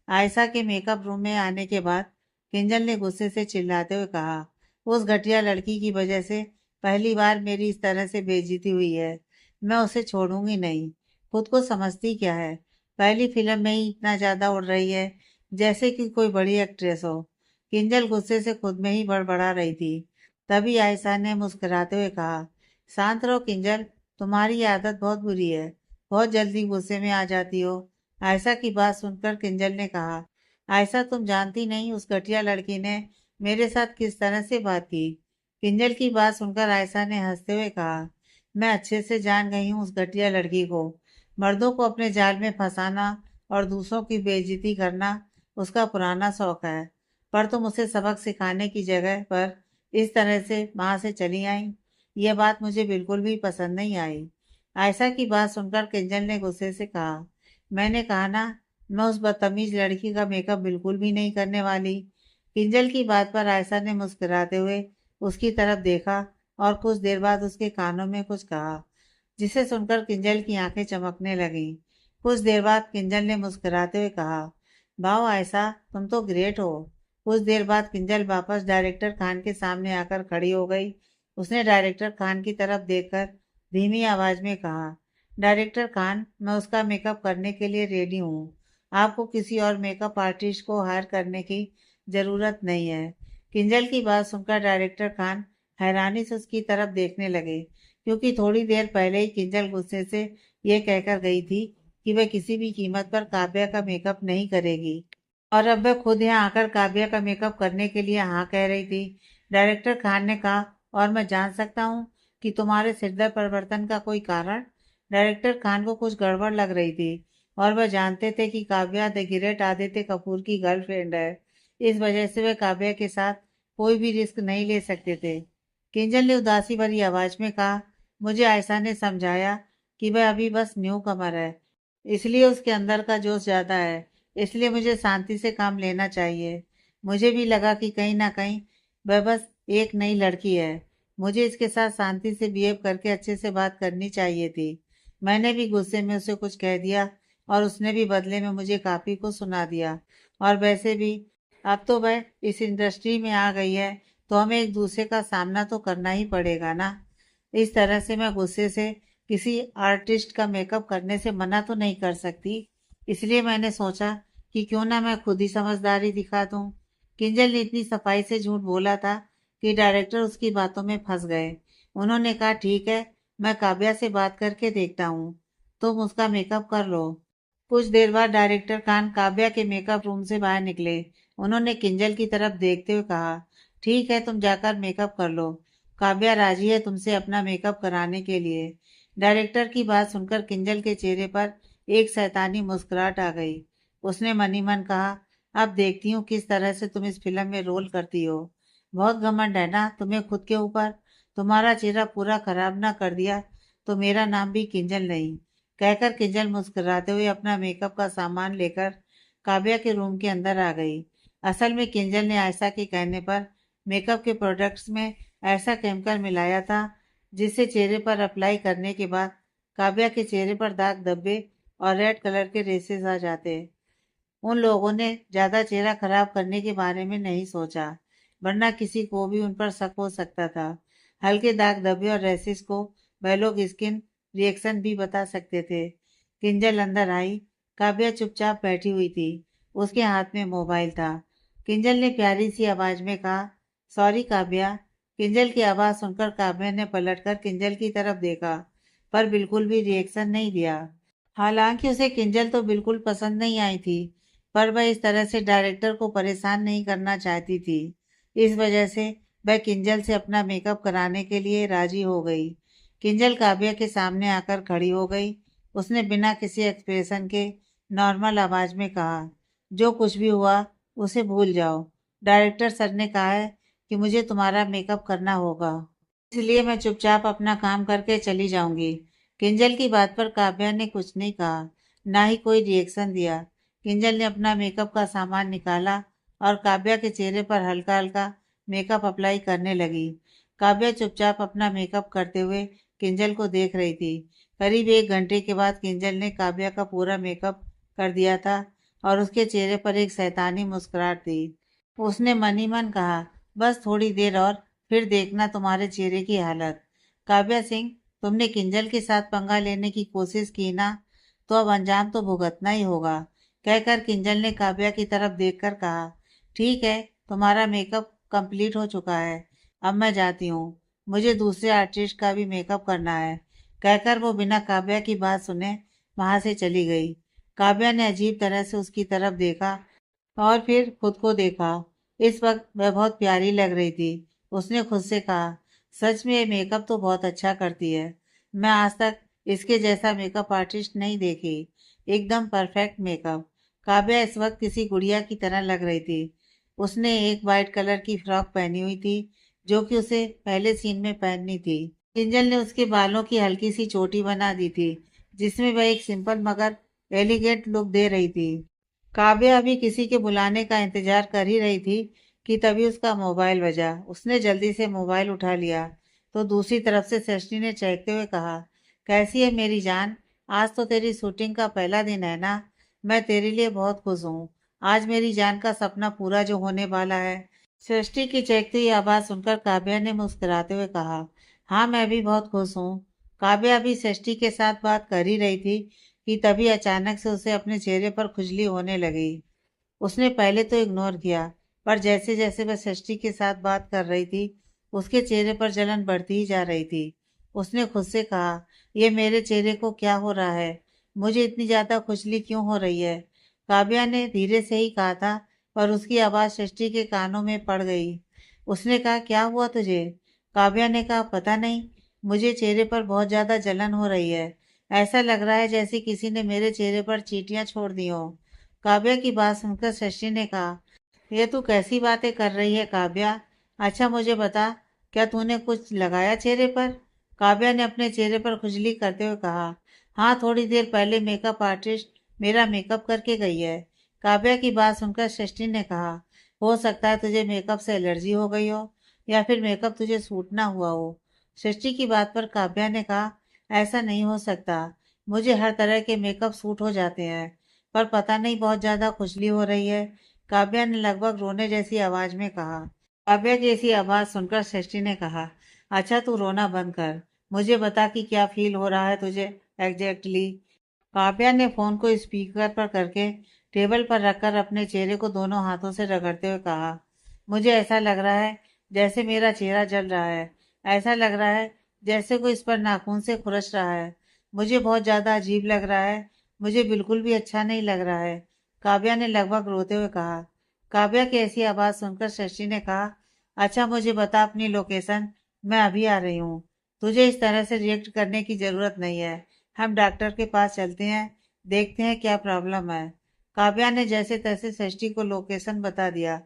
आयशा के मेकअप रूम में आने के बाद किंजल ने गुस्से से चिल्लाते हुए कहा, उस घटिया लड़की की वजह से पहली बार मेरी इस तरह से बेइज्जती हुई है, मैं उसे छोड़ूंगी नहीं। खुद को समझती क्या है, पहली फिल्म में ही इतना ज्यादा उड़ रही है जैसे कि कोई बड़ी एक्ट्रेस हो। किंजल गुस्से से खुद में ही बड़बड़ा रही थी। तभी आयशा ने मुस्कुराते हुए कहा, शांत रहो किंजल, तुम्हारी ये आदत बहुत बुरी है, बहुत जल्दी गुस्से में आ जाती हो। आयशा की बात सुनकर किंजल ने कहा, आयशा तुम जानती नहीं उस घटिया लड़की ने मेरे साथ किस तरह से बात की। किंजल की बात सुनकर आयशा ने हंसते हुए कहा, मैं अच्छे से जान गई हूँ उस घटिया लड़की को। मर्दों को अपने जाल में फंसाना और दूसरों की बेइज्जती करना उसका पुराना शौक है। पर तुम उसे सबक सिखाने की जगह पर इस तरह से वहां से चली आई, यह बात मुझे बिल्कुल भी पसंद नहीं आई। आयशा की बात सुनकर किंजल ने गुस्से से कहा, मैंने कहा ना, मैं उस बदतमीज लड़की का मेकअप बिल्कुल भी नहीं करने वाली। किंजल की बात पर आयशा ने मुस्कुराते हुए उसकी तरफ देखा और कुछ देर बाद उसके कानों में कुछ कहा, जिसे सुनकर किंजल की आंखें चमकने लगीं। कुछ देर बाद किंजल ने मुस्कुराते हुए कहा, वाह आयशा, तुम तो ग्रेट हो। कुछ देर बाद किंजल वापस डायरेक्टर खान के सामने आकर खड़ी हो गई। उसने डायरेक्टर खान की तरफ देखकर धीमी आवाज में कहा, डायरेक्टर खान, मैं उसका मेकअप करने के लिए रेडी हूँ, आपको किसी और मेकअप आर्टिस्ट को हायर करने की जरूरत नहीं है। किंजल की बात सुनकर डायरेक्टर खान हैरानी से उसकी तरफ देखने लगे, क्योंकि थोड़ी देर पहले ही किंजल गुस्से से ये कहकर गई थी कि वह किसी भी कीमत पर काव्या का मेकअप नहीं करेगी, और अब वह खुद यहाँ आकर काव्या का मेकअप करने के लिए हाँ कह रही थी। डायरेक्टर खान ने कहा, और मैं जान सकता हूँ कि तुम्हारे हृदय परिवर्तन का कोई कारण। डायरेक्टर खान को कुछ गड़बड़ लग रही थी और वह जानते थे कि काव्या द ग्रेट आदित्य कपूर की गर्लफ्रेंड है। इस वजह से वे काव्या के साथ कोई भी रिस्क नहीं ले सकते थे। किंजल ने उदासी भरी आवाज में कहा, मुझे आयशा ने समझाया कि वह अभी बस न्यू कमर है, इसलिए उसके अंदर का जोश ज्यादा है, इसलिए मुझे शांति से काम लेना चाहिए। मुझे भी लगा कि कहीं ना कहीं वह बस एक नई लड़की है, मुझे इसके साथ शांति से बिहेव करके अच्छे से बात करनी चाहिए थी। मैंने भी गुस्से में उसे कुछ कह दिया और उसने भी बदले में मुझे काफी कुछ सुना दिया। और वैसे भी अब तो वह इस इंडस्ट्री में आ गई है, तो हमें एक दूसरे का सामना तो करना ही पड़ेगा ना। इस तरह से मैं गुस्से से किसी आर्टिस्ट का मेकअप करने से मना तो नहीं कर सकती, इसलिए मैंने सोचा कि क्यों ना मैं खुद ही समझदारी दिखा दूं। किंजल ने इतनी सफाई से झूठ बोला था कि डायरेक्टर उसकी बातों में फंस गए। उन्होंने कहा, ठीक है, मैं काव्या से बात करके देखता हूँ, तुम उसका मेकअप कर लो। कुछ देर बाद डायरेक्टर खान काव्या के मेकअप रूम से बाहर निकले। उन्होंने किंजल की तरफ देखते हुए कहा, ठीक है, तुम जाकर मेकअप कर लो, काव्या राजी है तुमसे अपना मेकअप कराने के लिए। डायरेक्टर की बात सुनकर किंजल के चेहरे पर एक शैतानी मुस्कुराहट आ गई। उसने मनी मन कहा, अब देखती हूँ किस तरह से तुम इस फिल्म में रोल करती हो। बहुत घमंड है ना तुम्हें खुद के ऊपर, तुम्हारा चेहरा पूरा खराब ना कर दिया तो मेरा नाम भी किंजल नहीं। कहकर किंजल मुस्कुराते हुए अपना मेकअप का सामान लेकर काव्या के रूम के अंदर आ गई। असल में किंजल ने आयशा के कहने पर मेकअप के प्रोडक्ट्स में ऐसा केमिकल मिलाया था जिसे चेहरे पर अप्लाई करने के बाद काव्या के चेहरे पर दाग धब्बे और रेड कलर के रेसेस आ जाते। उन लोगों ने ज्यादा चेहरा खराब करने के बारे में नहीं सोचा, वरना किसी को भी उन पर शक हो सकता था। हल्के दाग धब्बे और रैसेस को वह लोग स्किन रिएक्शन भी बता सकते थे। किंजल अंदर आई। काव्या चुपचाप बैठी हुई थी। उसके हाथ में मोबाइल था। किंजल ने प्यारी सी आवाज में कहा, सॉरी काव्या। किंजल की आवाज सुनकर काव्या ने पलटकर किंजल की तरफ देखा, पर बिल्कुल भी रिएक्शन नहीं दिया। हालांकि उसे किंजल तो बिल्कुल पसंद नहीं आई थी, पर वह इस तरह से डायरेक्टर को परेशान नहीं करना चाहती थी। इस वजह से वह किंजल से अपना मेकअप कराने के लिए राजी हो गई। किंजल काव्या के सामने आकर खड़ी हो गई। उसने बिना किसी एक्सप्रेशन के नॉर्मल आवाज में कहा, जो कुछ भी हुआ उसे भूल जाओ। डायरेक्टर सर ने कहा है कि मुझे तुम्हारा मेकअप करना होगा, इसलिए मैं चुपचाप अपना काम करके चली जाऊंगी। किंजल की बात पर काव्या ने कुछ नहीं कहा, ना ही कोई रिएक्शन दिया। किंजल ने अपना मेकअप का सामान निकाला और काव्या के चेहरे पर हल्का हल्का मेकअप अप्लाई करने लगी। काव्या चुपचाप अपना मेकअप करते हुए किंजल को देख रही थी। करीब 1 घंटे के बाद किंजल ने काव्या का पूरा मेकअप कर दिया था और उसके चेहरे पर एक शैतानी मुस्कुराहट थी। उसने मन ही मन कहा, बस थोड़ी देर और, फिर देखना तुम्हारे चेहरे की हालत। काव्या सिंह, तुमने किंजल के साथ पंगा लेने की कोशिश की ना, तो अब अंजाम तो भुगतना ही होगा। कहकर किंजल ने काव्या की तरफ देखकर कहा, ठीक है, तुम्हारा मेकअप कंप्लीट हो चुका है, अब मैं जाती हूँ। मुझे दूसरे आर्टिस्ट का भी मेकअप करना है। कहकर वो बिना काव्या की बात सुने वहां से चली गई। काव्या ने अजीब तरह से उसकी तरफ देखा और फिर खुद को देखा। इस वक्त वह बहुत प्यारी लग रही थी। उसने खुद से कहा, सच में ये मेकअप तो बहुत अच्छा करती है। मैं आज तक इसके जैसा मेकअप आर्टिस्ट नहीं देखी। एकदम परफेक्ट मेकअप। काव्या इस वक्त किसी गुड़िया की तरह लग रही थी। उसने एक वाइट कलर की फ्रॉक पहनी हुई थी, जो कि उसे पहले सीन में पहननी थी। किंजल ने उसके बालों की हल्की सी चोटी बना दी थी, जिसमें वह एक सिंपल मगर एलिगेंट लुक दे रही थी। काव्या अभी किसी के बुलाने का इंतजार कर ही रही थी कि तभी उसका मोबाइल बजा। उसने जल्दी से मोबाइल उठा लिया तो दूसरी तरफ से सृष्टि ने चहकते हुए कहा, कैसी है मेरी जान? आज तो तेरी शूटिंग का पहला दिन है ना? मैं तेरे लिए बहुत खुश हूँ। आज मेरी जान का सपना पूरा जो होने वाला है। सृष्टि की चहकती हुई आवाज सुनकर काव्या ने मुस्कुराते हुए कहा, हाँ मैं भी बहुत खुश हूँ। काव्या अभी सृष्टि के साथ बात कर ही रही थी कि तभी अचानक से उसे अपने चेहरे पर खुजली होने लगी। उसने पहले तो इग्नोर किया, पर जैसे जैसे वह सृष्टि के साथ बात कर रही थी, उसके चेहरे पर जलन बढ़ती ही जा रही थी। उसने खुद से कहा, यह मेरे चेहरे को क्या हो रहा है? मुझे इतनी ज्यादा खुजली क्यों हो रही है? काव्या ने धीरे से ही कहा था, पर उसकी आवाज सृष्टि के कानों में पड़ गई। उसने कहा, क्या हुआ तुझे? काव्या ने कहा, पता नहीं, मुझे चेहरे पर बहुत ज्यादा जलन हो रही है। ऐसा लग रहा है जैसे किसी ने मेरे चेहरे पर चींटियां छोड़ दी हो। काव्या की बात सुनकर शशि ने कहा, ये तू कैसी बातें कर रही है काव्या? अच्छा मुझे बता, क्या तूने कुछ लगाया चेहरे पर? काव्या ने अपने चेहरे पर खुजली करते हुए कहा, हाँ थोड़ी देर पहले मेकअप आर्टिस्ट मेरा मेकअप करके गई है। काव्या की बात सुनकर शशि ने कहा, हो सकता है तुझे मेकअप से एलर्जी हो गई हो, या फिर मेकअप तुझे सूट ना हुआ हो। सृष्टि की बात पर काव्या ने कहा, ऐसा नहीं हो सकता, मुझे हर तरह के मेकअप सूट हो जाते हैं, पर पता नहीं बहुत ज्यादा खुजली हो रही है। काव्या ने लगभग रोने जैसी आवाज में कहा। काव्या की ऐसी आवाज सुनकर सृष्टि ने कहा, अच्छा तू रोना बंद कर, मुझे बता कि क्या फील हो रहा है तुझे एग्जैक्टली। काव्या ने फोन को स्पीकर पर करके टेबल पर रखकर अपने चेहरे को दोनों हाथों से रगड़ते हुए कहा, मुझे ऐसा लग रहा है जैसे मेरा चेहरा जल रहा है। ऐसा लग रहा है जैसे कोई इस पर नाखून से खुरच रहा है। मुझे बहुत ज्यादा अजीब लग रहा है। मुझे बिल्कुल भी अच्छा नहीं लग रहा है। काव्या ने लगभग रोते हुए कहा। काव्या की ऐसी आवाज सुनकर शशि ने कहा, अच्छा मुझे बता अपनी लोकेशन, मैं अभी आ रही हूँ। तुझे इस तरह से रिएक्ट करने की जरूरत नहीं है। हम डॉक्टर के पास चलते हैं, देखते हैं क्या प्रॉब्लम है। काव्या ने जैसे तैसे शशि को लोकेशन बता दिया।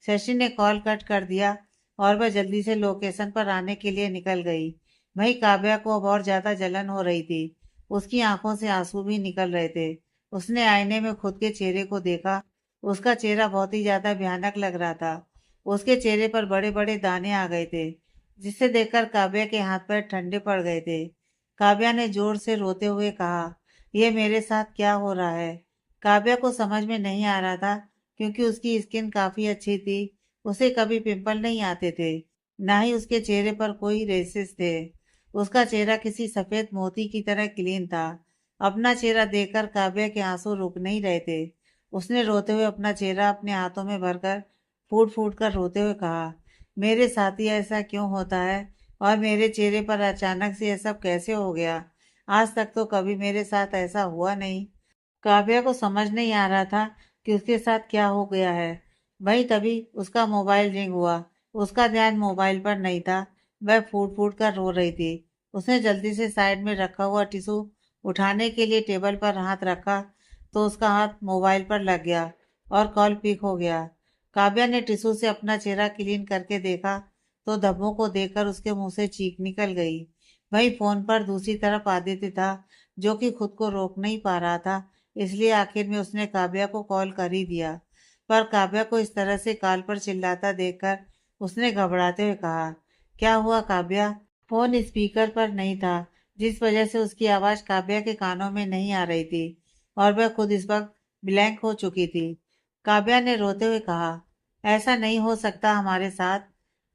शशि ने कॉल कट कर दिया और वह जल्दी से लोकेशन पर आने के लिए निकल गई। वहीं काव्या को अब और ज्यादा जलन हो रही थी। उसकी आंखों से आंसू भी निकल रहे थे। उसने आईने में खुद के चेहरे को देखा। उसका चेहरा बहुत ही ज्यादा भयानक लग रहा था। उसके चेहरे पर बड़े बड़े दाने आ गए थे, जिसे देखकर काव्या के हाथ पैर ठंडे पड़ गए थे। काव्या ने जोर से रोते हुए कहा, यह मेरे साथ क्या हो रहा है? काव्या को समझ में नहीं आ रहा था, क्योंकि उसकी स्किन काफी अच्छी थी, उसे कभी पिंपल नहीं आते थे, ना ही उसके चेहरे पर कोई रेसेस थे। उसका चेहरा किसी सफेद मोती की तरह क्लीन था। अपना चेहरा देखकर काव्या के आंसू रुक नहीं रहे थे। उसने रोते हुए अपना चेहरा अपने हाथों में भरकर फूट फूट कर रोते हुए कहा, मेरे साथ ही ऐसा क्यों होता है और मेरे चेहरे पर अचानक से यह सब कैसे हो गया? आज तक तो कभी मेरे साथ ऐसा हुआ नहीं। काव्या को समझ नहीं आ रहा था कि उसके साथ क्या हो गया है। वहीं तभी उसका मोबाइल रिंग हुआ। उसका ध्यान मोबाइल पर नहीं था। वह फूट फूट कर रो रही थी। उसने जल्दी से साइड में रखा हुआ टिश्यू उठाने के लिए टेबल पर हाथ रखा तो उसका हाथ मोबाइल पर लग गया और कॉल पिक हो गया। काव्या ने टिश्यू से अपना चेहरा क्लीन करके देखा तो धब्बों को देखकर उसके मुंह से चीख निकल गई। वहीं फोन पर दूसरी तरफ आदित्य था, जो कि खुद को रोक नहीं पा रहा था। इसलिए आखिर में उसने काव्या को कॉल कर ही दिया। पर काव्या को इस तरह से कॉल पर चिल्लाता देखकर उसने घबराते हुए कहा, क्या हुआ काव्या? फोन स्पीकर पर नहीं था, जिस वजह से उसकी आवाज काव्या के कानों में नहीं आ रही थी और वह खुद इस वक्त ब्लैंक हो चुकी थी। काव्या ने रोते हुए कहा, ऐसा नहीं हो सकता हमारे साथ,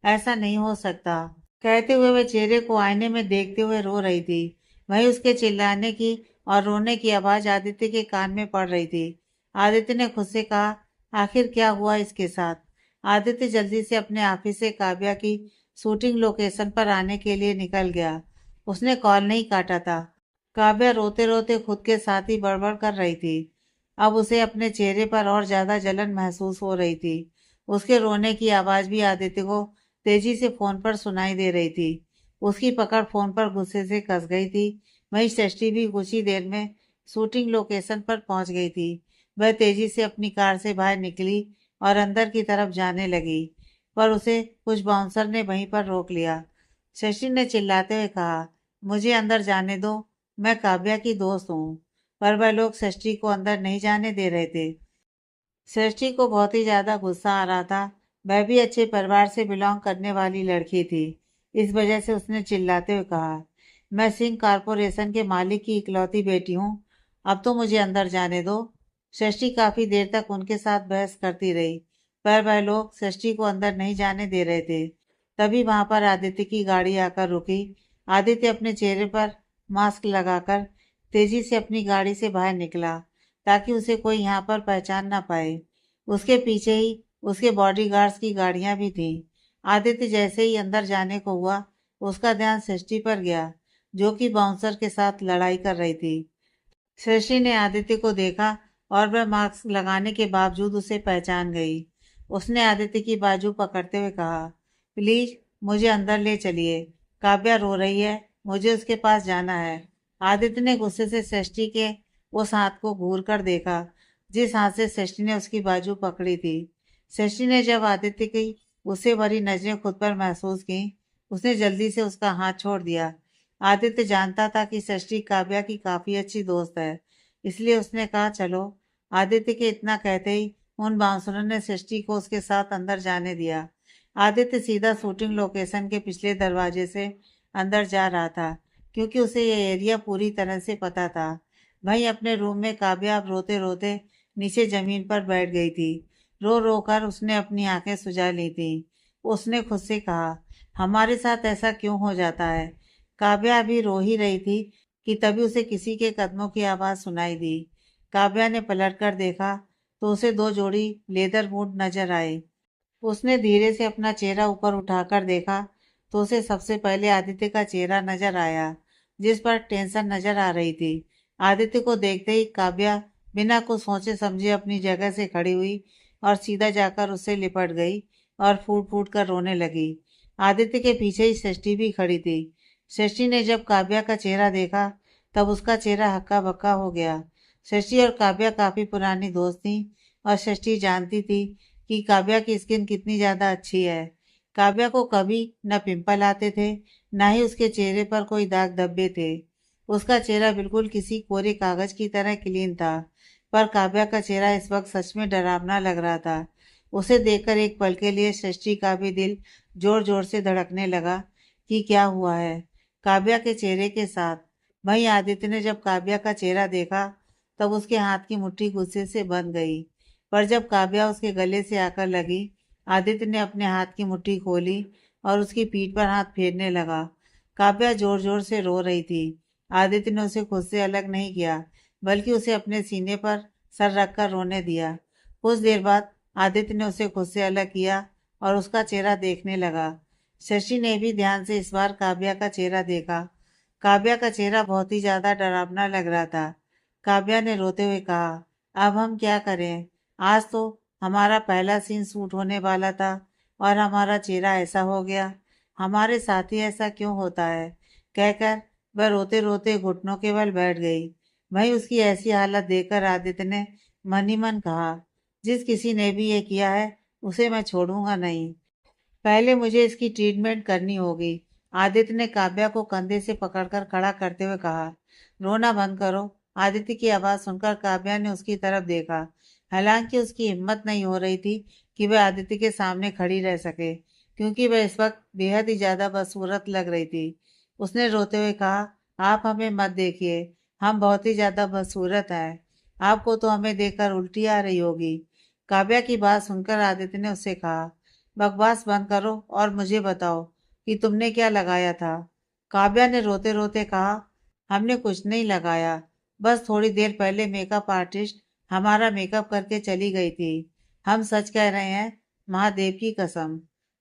ऐसा नहीं हो सकता। कहते हुए वह चेहरे को आईने में देखते हुए रो रही थी। वहीं उसके चिल्लाने की और रोने की आवाज आदित्य के कान में पड़ रही थी। आदित्य ने खुद से कहा, आखिर क्या हुआ इसके साथ? आदित्य जल्दी से अपने ऑफिस से काव्या की शूटिंग लोकेशन पर आने के लिए निकल गया। उसने कॉल नहीं काटा था। काव्या रोते रोते खुद के साथ ही बड़बड़ कर रही थी। अब उसे अपने चेहरे पर और ज्यादा जलन महसूस हो रही थी। उसके रोने की आवाज भी आदित्य को तेजी से फोन पर सुनाई दे रही थी। उसकी पकड़ फोन पर गुस्से से कस गई थी। वहीं षष्ठी भी कुछ ही देर में शूटिंग लोकेशन पर पहुंच गई थी। वह तेजी से अपनी कार से बाहर निकली और अंदर की तरफ जाने लगी, पर उसे कुछ बाउंसर ने वहीं पर रोक लिया। शशि ने चिल्लाते हुए कहा, मुझे अंदर जाने दो, मैं काव्या की दोस्त हूँ। पर वह लोग षष्ठी को अंदर नहीं जाने दे रहे थे। षष्ठी को बहुत ही ज्यादा गुस्सा आ रहा था। वह भी अच्छे परिवार से बिलोंग करने वाली लड़की थी। इस वजह से उसने चिल्लाते हुए कहा, मैं सिंह कारपोरेशन के मालिक की इकलौती बेटी हूँ, अब तो मुझे अंदर जाने दो। षष्ठी काफी देर तक उनके साथ बहस करती रही, पर वह लोग षष्ठी को अंदर नहीं जाने दे रहे थे। तभी वहां पर आदित्य की गाड़ी आकर रुकी। आदित्य अपने चेहरे पर मास्क लगाकर तेजी से अपनी गाड़ी से बाहर निकला ताकि उसे कोई यहाँ पर पहचान ना पाए। उसके पीछे ही उसके बॉडीगार्ड्स की गाड़ियां भी थीं। आदित्य जैसे ही अंदर जाने को हुआ, उसका ध्यान सृष्टि पर गया, जो कि बाउंसर के साथ लड़ाई कर रही थी। सृष्टि ने आदित्य को देखा और वह मास्क लगाने के बावजूद उसे पहचान गई। उसने आदित्य की बाजू पकड़ते हुए कहा, प्लीज मुझे अंदर ले चलिए, काव्या रो रही है, मुझे उसके पास जाना है। आदित्य ने गुस्से से सृष्टि के उस हाथ को घूर कर देखा जिस हाथ से सृष्टि ने उसकी बाजू पकड़ी थी। सृष्टि ने जब आदित्य की गुस्से भरी नजरें खुद पर महसूस की, उसने जल्दी से उसका हाथ छोड़ दिया। आदित्य जानता था कि सृष्टि काव्या की काफी अच्छी दोस्त है, इसलिए उसने कहा, चलो। आदित्य के इतना कहते ही उन बांसुरों ने सृष्टि को उसके साथ अंदर जाने दिया। आदित्य सीधा शूटिंग लोकेशन के पिछले दरवाजे से अंदर जा रहा था, क्योंकि उसे यह एरिया पूरी तरह से पता था। वहीं अपने रूम में काव्या अब रोते रोते नीचे जमीन पर बैठ गई थी। रो रो कर उसने अपनी आंखें सुजा ली थी। उसने खुद से कहा, हमारे साथ ऐसा क्यों हो जाता है? काव्या अभी रो ही रही थी कि तभी उसे किसी के कदमों की आवाज सुनाई दी। काव्या ने पलट कर देखा तो उसे दो जोड़ी लेदर बूट नजर आए। उसने धीरे से अपना चेहरा ऊपर उठाकर देखा तो उसे सबसे पहले आदित्य का चेहरा नजर आया, जिस पर टेंशन नजर आ रही थी। आदित्य को देखते ही काव्या बिना कुछ सोचे समझे अपनी जगह से खड़ी हुई और सीधा जाकर उससे लिपट गई और फूट फूट कर रोने लगी। आदित्य के पीछे ही षष्ठी भी खड़ी थी। षष्ठी ने जब काव्या का चेहरा देखा तब उसका चेहरा हक्का बक्का हो गया। षष्ठी और काव्या काफी पुरानी दोस्त थी और षष्ठी जानती थी कि काव्या की स्किन कितनी ज्यादा अच्छी है। काव्या को कभी न पिंपल आते थे, न ही उसके चेहरे पर कोई दाग धब्बे थे। उसका चेहरा बिल्कुल किसी कोरे कागज की तरह क्लीन था। पर काव्या का चेहरा इस वक्त सच में डरावना लग रहा था। उसे देखकर एक पल के लिए सृष्टि का भी दिल जोर जोर से धड़कने लगा कि क्या हुआ है काव्या के चेहरे के साथ। वहीं आदित्य ने जब काव्या का चेहरा देखा तब उसके हाथ की मुट्ठी गुस्से से बंध गई। पर जब काव्या उसके गले से आकर लगी आदित्य ने अपने हाथ की मुट्ठी खोली और उसकी पीठ पर हाथ फेरने लगा। काव्या जोर जोर से रो रही थी। आदित्य ने उसे खुद से अलग नहीं किया, बल्कि उसे अपने सीने पर सर रखकर रोने दिया। कुछ देर बाद आदित्य ने उसे खुद से अलग किया और उसका चेहरा देखने लगा। शशि ने भी ध्यान से इस बार काव्या का चेहरा देखा। काव्या का चेहरा बहुत ही ज्यादा डरावना लग रहा था। काव्या ने रोते हुए कहा, अब हम क्या करें? आज तो हमारा पहला सीन शूट होने वाला था और हमारा चेहरा ऐसा हो गया। हमारे साथ ही ऐसा क्यों होता है? कहकर वह रोते रोते घुटनों के बल बैठ गई। वहीं उसकी ऐसी हालत देखकर आदित्य ने मन ही मन कहा, जिस किसी ने भी ये किया है उसे मैं छोड़ूंगा नहीं। पहले मुझे इसकी ट्रीटमेंट करनी होगी। आदित्य ने काव्या को कंधे से पकड़कर खड़ा करते हुए कहा। रोना बंद करो। आदित्य की आवाज सुनकर काव्या ने उसकी तरफ देखा। हालांकि उसकी हिम्मत नहीं हो रही थी कि वह आदित्य के सामने खड़ी रह सके, क्योंकि वह इस वक्त बेहद ही ज्यादा बदसूरत लग रही थी। उसने रोते हुए कहा, आप हमें मत देखिए, हम बहुत ही ज्यादा बदसूरत हैं। आपको तो हमें देखकर उल्टी आ रही होगी। काव्या की बात सुनकर आदित्य ने उससे कहा, बकवास बंद करो और मुझे बताओ कि तुमने क्या लगाया था। काव्या ने रोते रोते कहा, हमने कुछ नहीं लगाया, बस थोड़ी देर पहले मेकअप आर्टिस्ट हमारा मेकअप करके चली गई थी। हम सच कह रहे हैं, महादेव की कसम।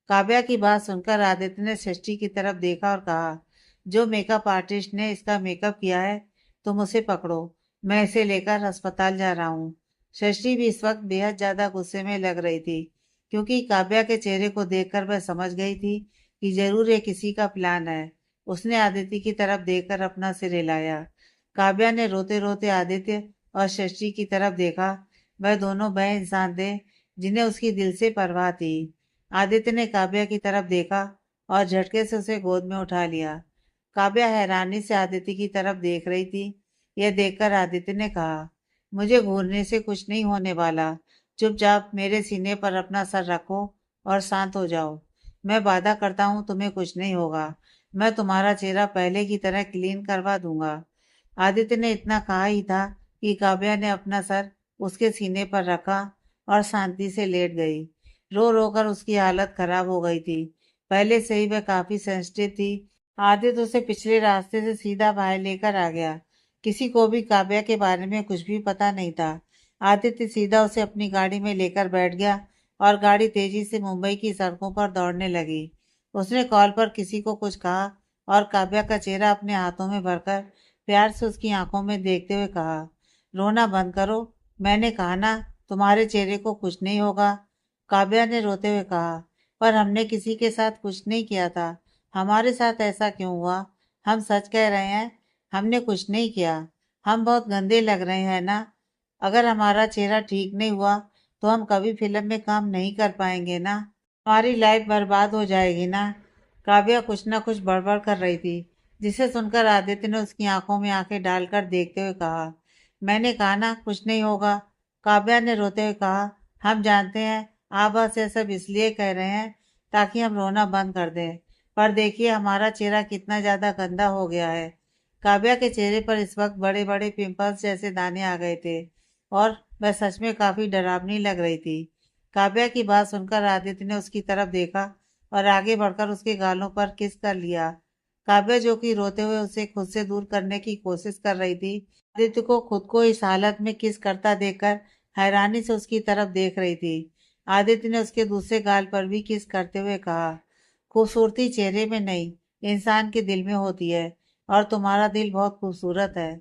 काव्या की बात सुनकर आदित्य ने सृष्टि की तरफ देखा और कहा, जो मेकअप आर्टिस्ट ने इसका मेकअप किया है, तुम उसे पकड़ो। मैं इसे लेकर अस्पताल जा रहा हूँ। सृष्टि भी इस वक्त बेहद ज्यादा गुस्से में लग रही थी, क्योंकि काव्या के चेहरे को देखकर वह समझ गई थी कि जरूर ये किसी का प्लान है। उसने आदित्य की तरफ देखकर अपना सिर हिलाया। काव्या ने रोते रोते आदित्य और शशि की तरफ देखा। वह दोनों वह इंसान थे जिन्हें उसकी दिल से परवाह थी। आदित्य ने काव्या की तरफ देखा और झटके से उसे गोद में उठा लिया। काव्या हैरानी से आदित्य की तरफ देख रही थी। यह देखकर आदित्य ने कहा, मुझे घूरने से कुछ नहीं होने वाला। चुपचाप मेरे सीने पर अपना सर रखो और शांत हो जाओ। मैं वादा करता हूँ तुम्हें कुछ नहीं होगा। मैं तुम्हारा चेहरा पहले की तरह क्लीन करवा दूंगा। आदित्य ने इतना कहा ही था कि काव्या ने अपना सर उसके सीने पर रखा और शांति से लेट गई। रो रो कर उसकी हालत खराब हो गई थी। पहले से ही वह काफी सेंसिटिव थी। आदित्य उसे पिछले रास्ते से सीधा बाहर लेकर आ गया। किसी को भी काव्या के बारे में कुछ भी पता नहीं था। आदित्य सीधा उसे अपनी गाड़ी में लेकर बैठ गया और गाड़ी तेजी से मुंबई की सड़कों पर दौड़ने लगी। उसने कॉल पर किसी को कुछ कहा और काव्या का चेहरा अपने हाथों में भरकर प्यार से उसकी आंखों में देखते हुए कहा, रोना बंद करो। मैंने कहा ना, तुम्हारे चेहरे को कुछ नहीं होगा। काव्या ने रोते हुए कहा, पर हमने किसी के साथ कुछ नहीं किया था। हमारे साथ ऐसा क्यों हुआ? हम सच कह रहे हैं, हमने कुछ नहीं किया। हम बहुत गंदे लग रहे हैं ना? अगर हमारा चेहरा ठीक नहीं हुआ तो हम कभी फिल्म में काम नहीं कर पाएंगे ना? हमारी लाइफ बर्बाद हो जाएगी ना? काव्या कुछ ना कुछ बड़बड़ कर रही थी, जिसे सुनकर आदित्य ने उसकी आंखों में आंखें डालकर देखते हुए कहा, मैंने कहा ना कुछ नहीं होगा। काव्या ने रोते हुए कहा, हम जानते हैं आप बस ये सब इसलिए कह रहे हैं ताकि हम रोना बंद कर दें, पर देखिए हमारा चेहरा कितना ज्यादा गंदा हो गया है। काव्या के चेहरे पर इस वक्त बड़े बड़े पिंपल्स जैसे दाने आ गए थे और वह सच में काफी डरावनी लग रही थी। काव्या की बात सुनकर आदित्य ने उसकी तरफ देखा और आगे बढ़कर उसके गालों पर किस कर लिया। काव्या जो कि रोते हुए उसे खुद से दूर करने की कोशिश कर रही थी, आदित्य को खुद को इस हालत में किस करता देखकर हैरानी से उसकी तरफ देख रही थी। आदित्य ने उसके दूसरे गाल पर भी किस करते हुए कहा, खूबसूरती चेहरे में नहीं, इंसान के दिल में होती है और तुम्हारा दिल बहुत खूबसूरत है।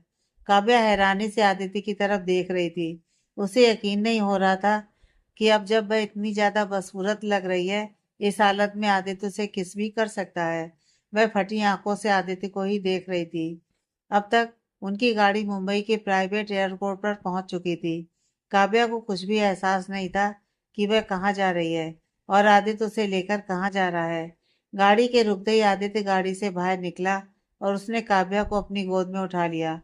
काव्या हैरानी से आदित्य की तरफ देख रही थी। उसे यकीन नहीं हो रहा था कि अब जब वह इतनी ज्यादा बदसूरत लग रही है, इस हालत में आदित्य से किस भी कर सकता है। वह फटी आंखों से आदित्य को ही देख रही थी। अब तक उनकी गाड़ी मुंबई के प्राइवेट एयरपोर्ट पर पहुंच चुकी थी। काव्या को कुछ भी एहसास नहीं था कि वह कहाँ जा रही है और आदित्य उसे लेकर कहाँ जा रहा है। गाड़ी के रुकते ही आदित्य गाड़ी से बाहर निकला और उसने काव्या को अपनी गोद में उठा लिया।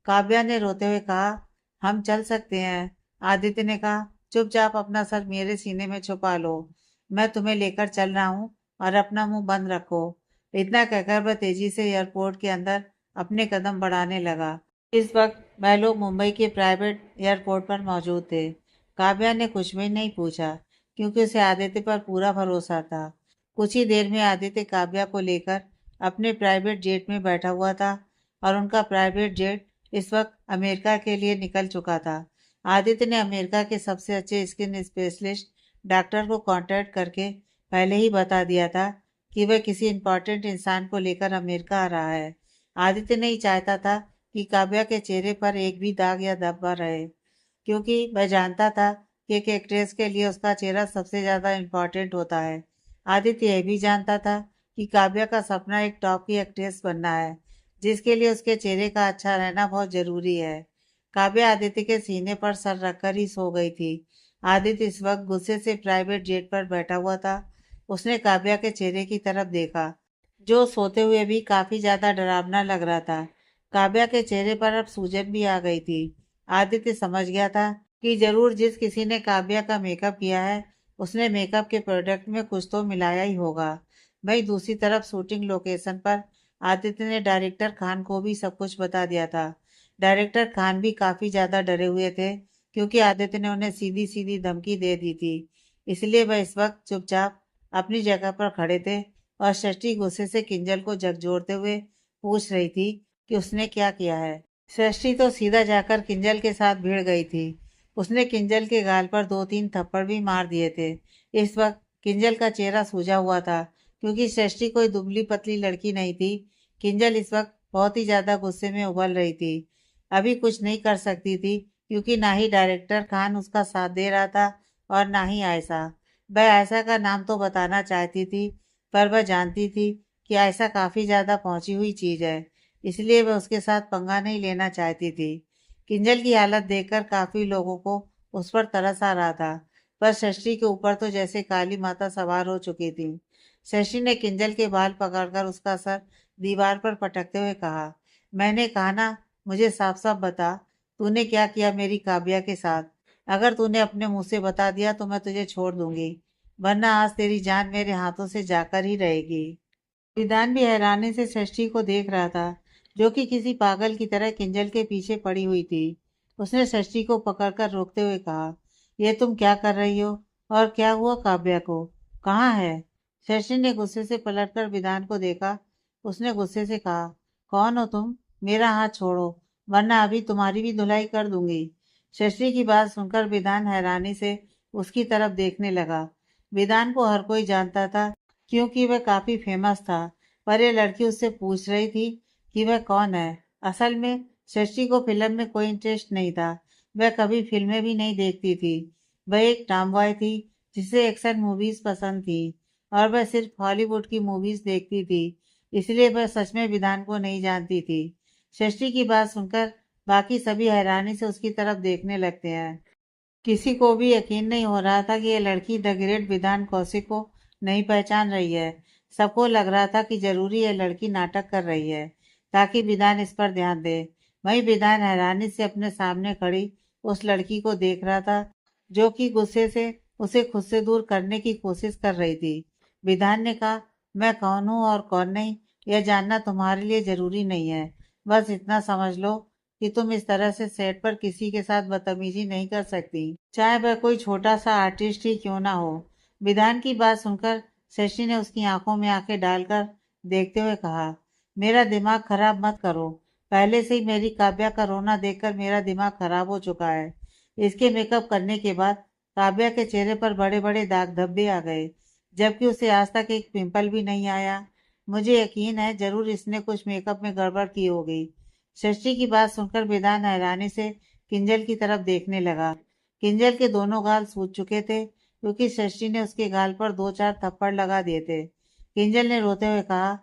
काव्या ने रोते हुए कहा, हम चल सकते हैं। आदित्य ने कहा, चुपचाप अपना सर मेरे सीने में छुपा लो, मैं तुम्हें लेकर चल रहा हूँ और अपना मुंह बंद रखो। इतना कहकर वह तेजी से एयरपोर्ट के अंदर अपने कदम बढ़ाने लगा। इस वक्त वह लोग मुंबई के प्राइवेट एयरपोर्ट पर मौजूद थे। काव्या ने कुछ भी नहीं पूछा, क्योंकि उसे आदित्य पर पूरा भरोसा था। कुछ ही देर में आदित्य काव्या को लेकर अपने प्राइवेट जेट में बैठा हुआ था और उनका प्राइवेट जेट इस वक्त अमेरिका के लिए निकल चुका था। आदित्य ने अमेरिका के सबसे अच्छे स्किन स्पेशलिस्ट डॉक्टर को कांटेक्ट करके पहले ही बता दिया था कि वह किसी इंपॉर्टेंट इंसान को लेकर अमेरिका आ रहा है। आदित्य नहीं चाहता था कि काव्या के चेहरे पर एक भी दाग या धब्बा रहे, क्योंकि वह जानता था कि एक एक्ट्रेस के लिए उसका चेहरा सबसे ज़्यादा इम्पोर्टेंट होता है। आदित्य यह भी जानता था कि काव्या का सपना एक टॉप की एक्ट्रेस बनना है, जिसके लिए उसके चेहरे का अच्छा रहना बहुत ज़रूरी है। काव्या आदित्य के सीने पर सर रखकर ही सो गई थी। आदित्य इस वक्त गुस्से से प्राइवेट जेट पर बैठा हुआ था। उसने काव्या के चेहरे की तरफ देखा, जो सोते हुए भी काफी ज्यादा डरावना लग रहा था। काव्या के चेहरे पर अब सूजन भी आ गई थी। आदित्य समझ गया था कि जरूर जिस किसी ने काव्या का मेकअप किया है, उसने मेकअप के प्रोडक्ट में कुछ तो मिलाया ही होगा। वहीं दूसरी तरफ शूटिंग लोकेशन पर आदित्य ने डायरेक्टर खान को भी सब कुछ बता दिया था। डायरेक्टर खान भी काफी ज्यादा डरे हुए थे, क्योंकि आदित्य ने उन्हें सीधी सीधी धमकी दे दी थी। इसलिए वह इस वक्त चुपचाप अपनी जगह पर खड़े थे और षष्ठी गुस्से से किंजल को झकझोरते हुए पूछ रही थी कि उसने क्या किया है। षष्ठी तो सीधा जाकर किंजल के साथ भिड़ गई थी। उसने किंजल के गाल पर 2-3 थप्पड़ भी मार दिए थे। इस वक्त किंजल का चेहरा सूजा हुआ था, क्योंकि षष्ठी कोई दुबली पतली लड़की नहीं थी। किंजल इस वक्त बहुत ही ज्यादा गुस्से में उबल रही थी। अभी कुछ नहीं कर सकती थी, क्योंकि ना ही डायरेक्टर खान उसका साथ दे रहा था और ना ही आयशा। वह आयशा का नाम तो बताना चाहती थी, पर वह जानती थी कि आयशा काफी ज्यादा पहुंची हुई चीज है, इसलिए वह उसके साथ पंगा नहीं लेना चाहती थी। किंजल की हालत देखकर काफी लोगों को उस पर तरस आ रहा था, पर शशि के ऊपर तो जैसे काली माता सवार हो चुकी थी। शशि ने किंजल के बाल पकड़कर उसका सर दीवार पर पटकते हुए कहा, मैंने कहा ना, मुझे साफ साफ बता, तूने क्या किया मेरी काव्या के साथ। अगर तूने अपने मुंह से बता दिया तो मैं तुझे छोड़ दूंगी, वरना आज तेरी जान मेरे हाथों से जाकर ही रहेगी। विधान भी हैरानी से षष्ठी को देख रहा था, जो कि किसी पागल की तरह किंजल के पीछे पड़ी हुई थी। उसने षष्ठी को पकड़कर रोकते हुए कहा, यह तुम क्या कर रही हो, और क्या हुआ काव्या को, कहाँ है। षष्ठी ने गुस्से से पलटकर विधान को देखा। उसने गुस्से से कहा, कौन हो तुम, मेरा हाथ छोड़ो, वरना अभी तुम्हारी भी धुलाई कर दूंगी। षष्ठी की बात सुनकर विधान हैरानी से उसकी तरफ देखने लगा। विधान को हर कोई जानता था, क्योंकि वह काफी फेमस था, पर यह लड़की उससे पूछ रही थी कि वह कौन है। असल में शशि को फिल्म में कोई इंटरेस्ट नहीं था। वह कभी फिल्में भी नहीं देखती थी। वह एक टॉम बॉय थी, जिसे एक्शन मूवीज पसंद थी, और वह सिर्फ हॉलीवुड की मूवीज देखती थी। इसलिए वह सच में विधान को नहीं जानती थी। शशि की बात सुनकर बाकी सभी हैरानी से उसकी तरफ देखने लगते हैं। किसी को भी यकीन नहीं हो रहा था कि यह लड़की द ग्रेट विधान कौशिक को नहीं पहचान रही है। सबको लग रहा था कि जरूरी यह लड़की नाटक कर रही है, ताकि विधान इस पर ध्यान दे। वहीं विधान हैरानी से अपने सामने खड़ी उस लड़की को देख रहा था, जो कि गुस्से से उसे खुद से दूर करने की कोशिश कर रही थी। विधान ने कहा, मैं कौन हूँ और कौन नहीं, यह जानना तुम्हारे लिए जरूरी नहीं है। बस इतना समझ लो कि तुम इस तरह से सेट पर किसी के साथ बदतमीजी नहीं कर सकती, चाहे वह कोई छोटा सा आर्टिस्ट ही क्यों ना हो। विधान की बात सुनकर शशि ने उसकी आंखों में आंखें डालकर देखते हुए कहा, मेरा दिमाग खराब मत करो। पहले से ही मेरी काव्या का रोना देखकर मेरा दिमाग खराब हो चुका है। इसके मेकअप करने के बाद काव्या के चेहरे पर बड़े बड़े दाग धब्बे आ गए, जबकि उसे आज तक एक पिंपल भी नहीं आया। मुझे यकीन है जरूर इसने कुछ मेकअप में गड़बड़ की होगी। शशि की बात सुनकर विधान हैरानी से किंजल की तरफ देखने लगा। किंजल के दोनों गाल सूज चुके थे, क्योंकि शशि ने उसके गाल पर 2-4 थप्पड़ लगा दिए थे। किंजल ने रोते हुए कहा,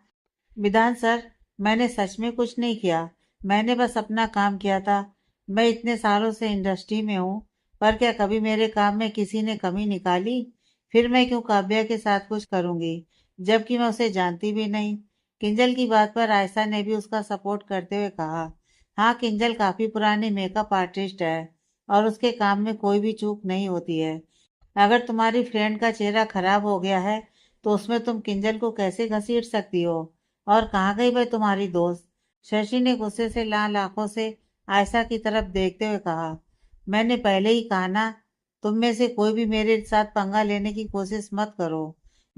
विधान सर, मैंने सच में कुछ नहीं किया, मैंने बस अपना काम किया था। मैं इतने सालों से इंडस्ट्री में हूँ, पर क्या कभी मेरे काम में किसी ने कमी निकाली। फिर मैं क्यों काव्या के साथ कुछ करूंगी, जबकि मैं उसे जानती भी नहीं। किंजल की बात पर आयशा ने भी उसका सपोर्ट करते हुए कहा, हाँ, किंजल काफी पुरानी मेकअप आर्टिस्ट है, और उसके काम में कोई भी चूक नहीं होती है। अगर तुम्हारी फ्रेंड का चेहरा खराब हो गया है, तो उसमें तुम किंजल को कैसे घसीट सकती हो। और कहाँ गई वह तुम्हारी दोस्त। शशि ने गुस्से से लाल आंखों से आयशा की तरफ देखते हुए कहा, मैंने पहले ही कहा ना तुम में से कोई भी मेरे साथ पंगा लेने की कोशिश मत करो।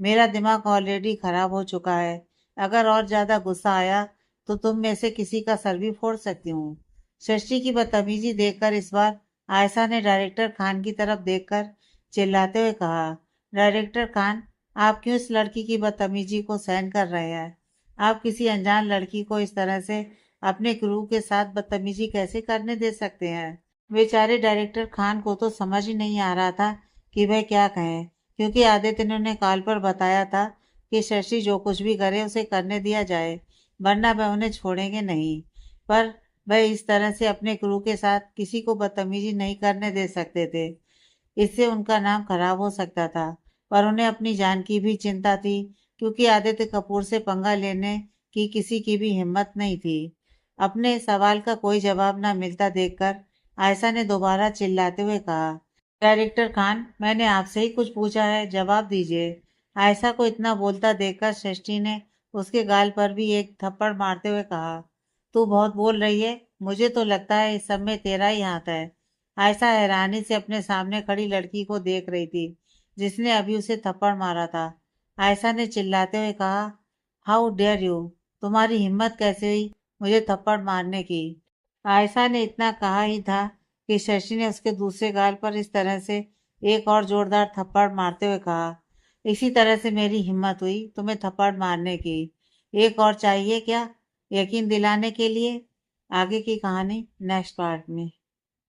मेरा दिमाग ऑलरेडी खराब हो चुका है। अगर और ज्यादा गुस्सा आया तो तुम में से किसी का सर भी फोड़ सकती हूँ। शशि की बदतमीजी देखकर इस बार आयशा ने डायरेक्टर खान की तरफ देखकर चिल्लाते हुए कहा, डायरेक्टर खान, आप क्यों इस लड़की की बदतमीजी को सहन कर रहे हैं? आप किसी अनजान लड़की को इस तरह से अपने क्रू के साथ बदतमीजी कैसे करने दे सकते हैं? बेचारे डायरेक्टर खान को तो समझ ही नहीं आ रहा था कि वह क्या कहें, क्योंकि आदित्य ने उन्हें कॉल पर बताया था कि शशि जो कुछ भी करे उसे करने दिया जाए, वरना वह उन्हें छोड़ेंगे नहीं। पर वह इस तरह से अपने क्रू के साथ किसी को बदतमीजी नहीं करने दे सकते थे। इससे उनका नाम खराब हो सकता था। पर उन्हें अपनी जान की भी चिंता थी, क्योंकि आदित्य कपूर से पंगा लेने की किसी की भी हिम्मत नहीं थी। अपने सवाल का कोई जवाब न मिलता देखकर आयशा ने दोबारा चिल्लाते हुए कहा, डायरेक्टर खान, मैंने आपसे ही कुछ पूछा है, जवाब दीजिए। आयशा को इतना बोलता देखकर सृष्टि ने उसके गाल पर भी एक थप्पड़ मारते हुए कहा, तू बहुत बोल रही है, मुझे तो लगता है इस सब में तेरा ही हाथ है। आयशा हैरानी से अपने सामने खड़ी लड़की को देख रही थी जिसने अभी उसे थप्पड़ मारा था। आयशा ने चिल्लाते हुए कहा, हाउ डेयर यू, तुम्हारी हिम्मत कैसे हुई मुझे थप्पड़ मारने की? आयशा ने इतना कहा ही था कि शशि ने उसके दूसरे गाल पर इस तरह से एक और जोरदार थप्पड़ मारते हुए कहा, इसी तरह से मेरी हिम्मत हुई तुम्हें थप्पड़ मारने की। एक और चाहिए क्या, यकीन दिलाने के लिए? आगे की कहानी नेक्स्ट पार्ट में।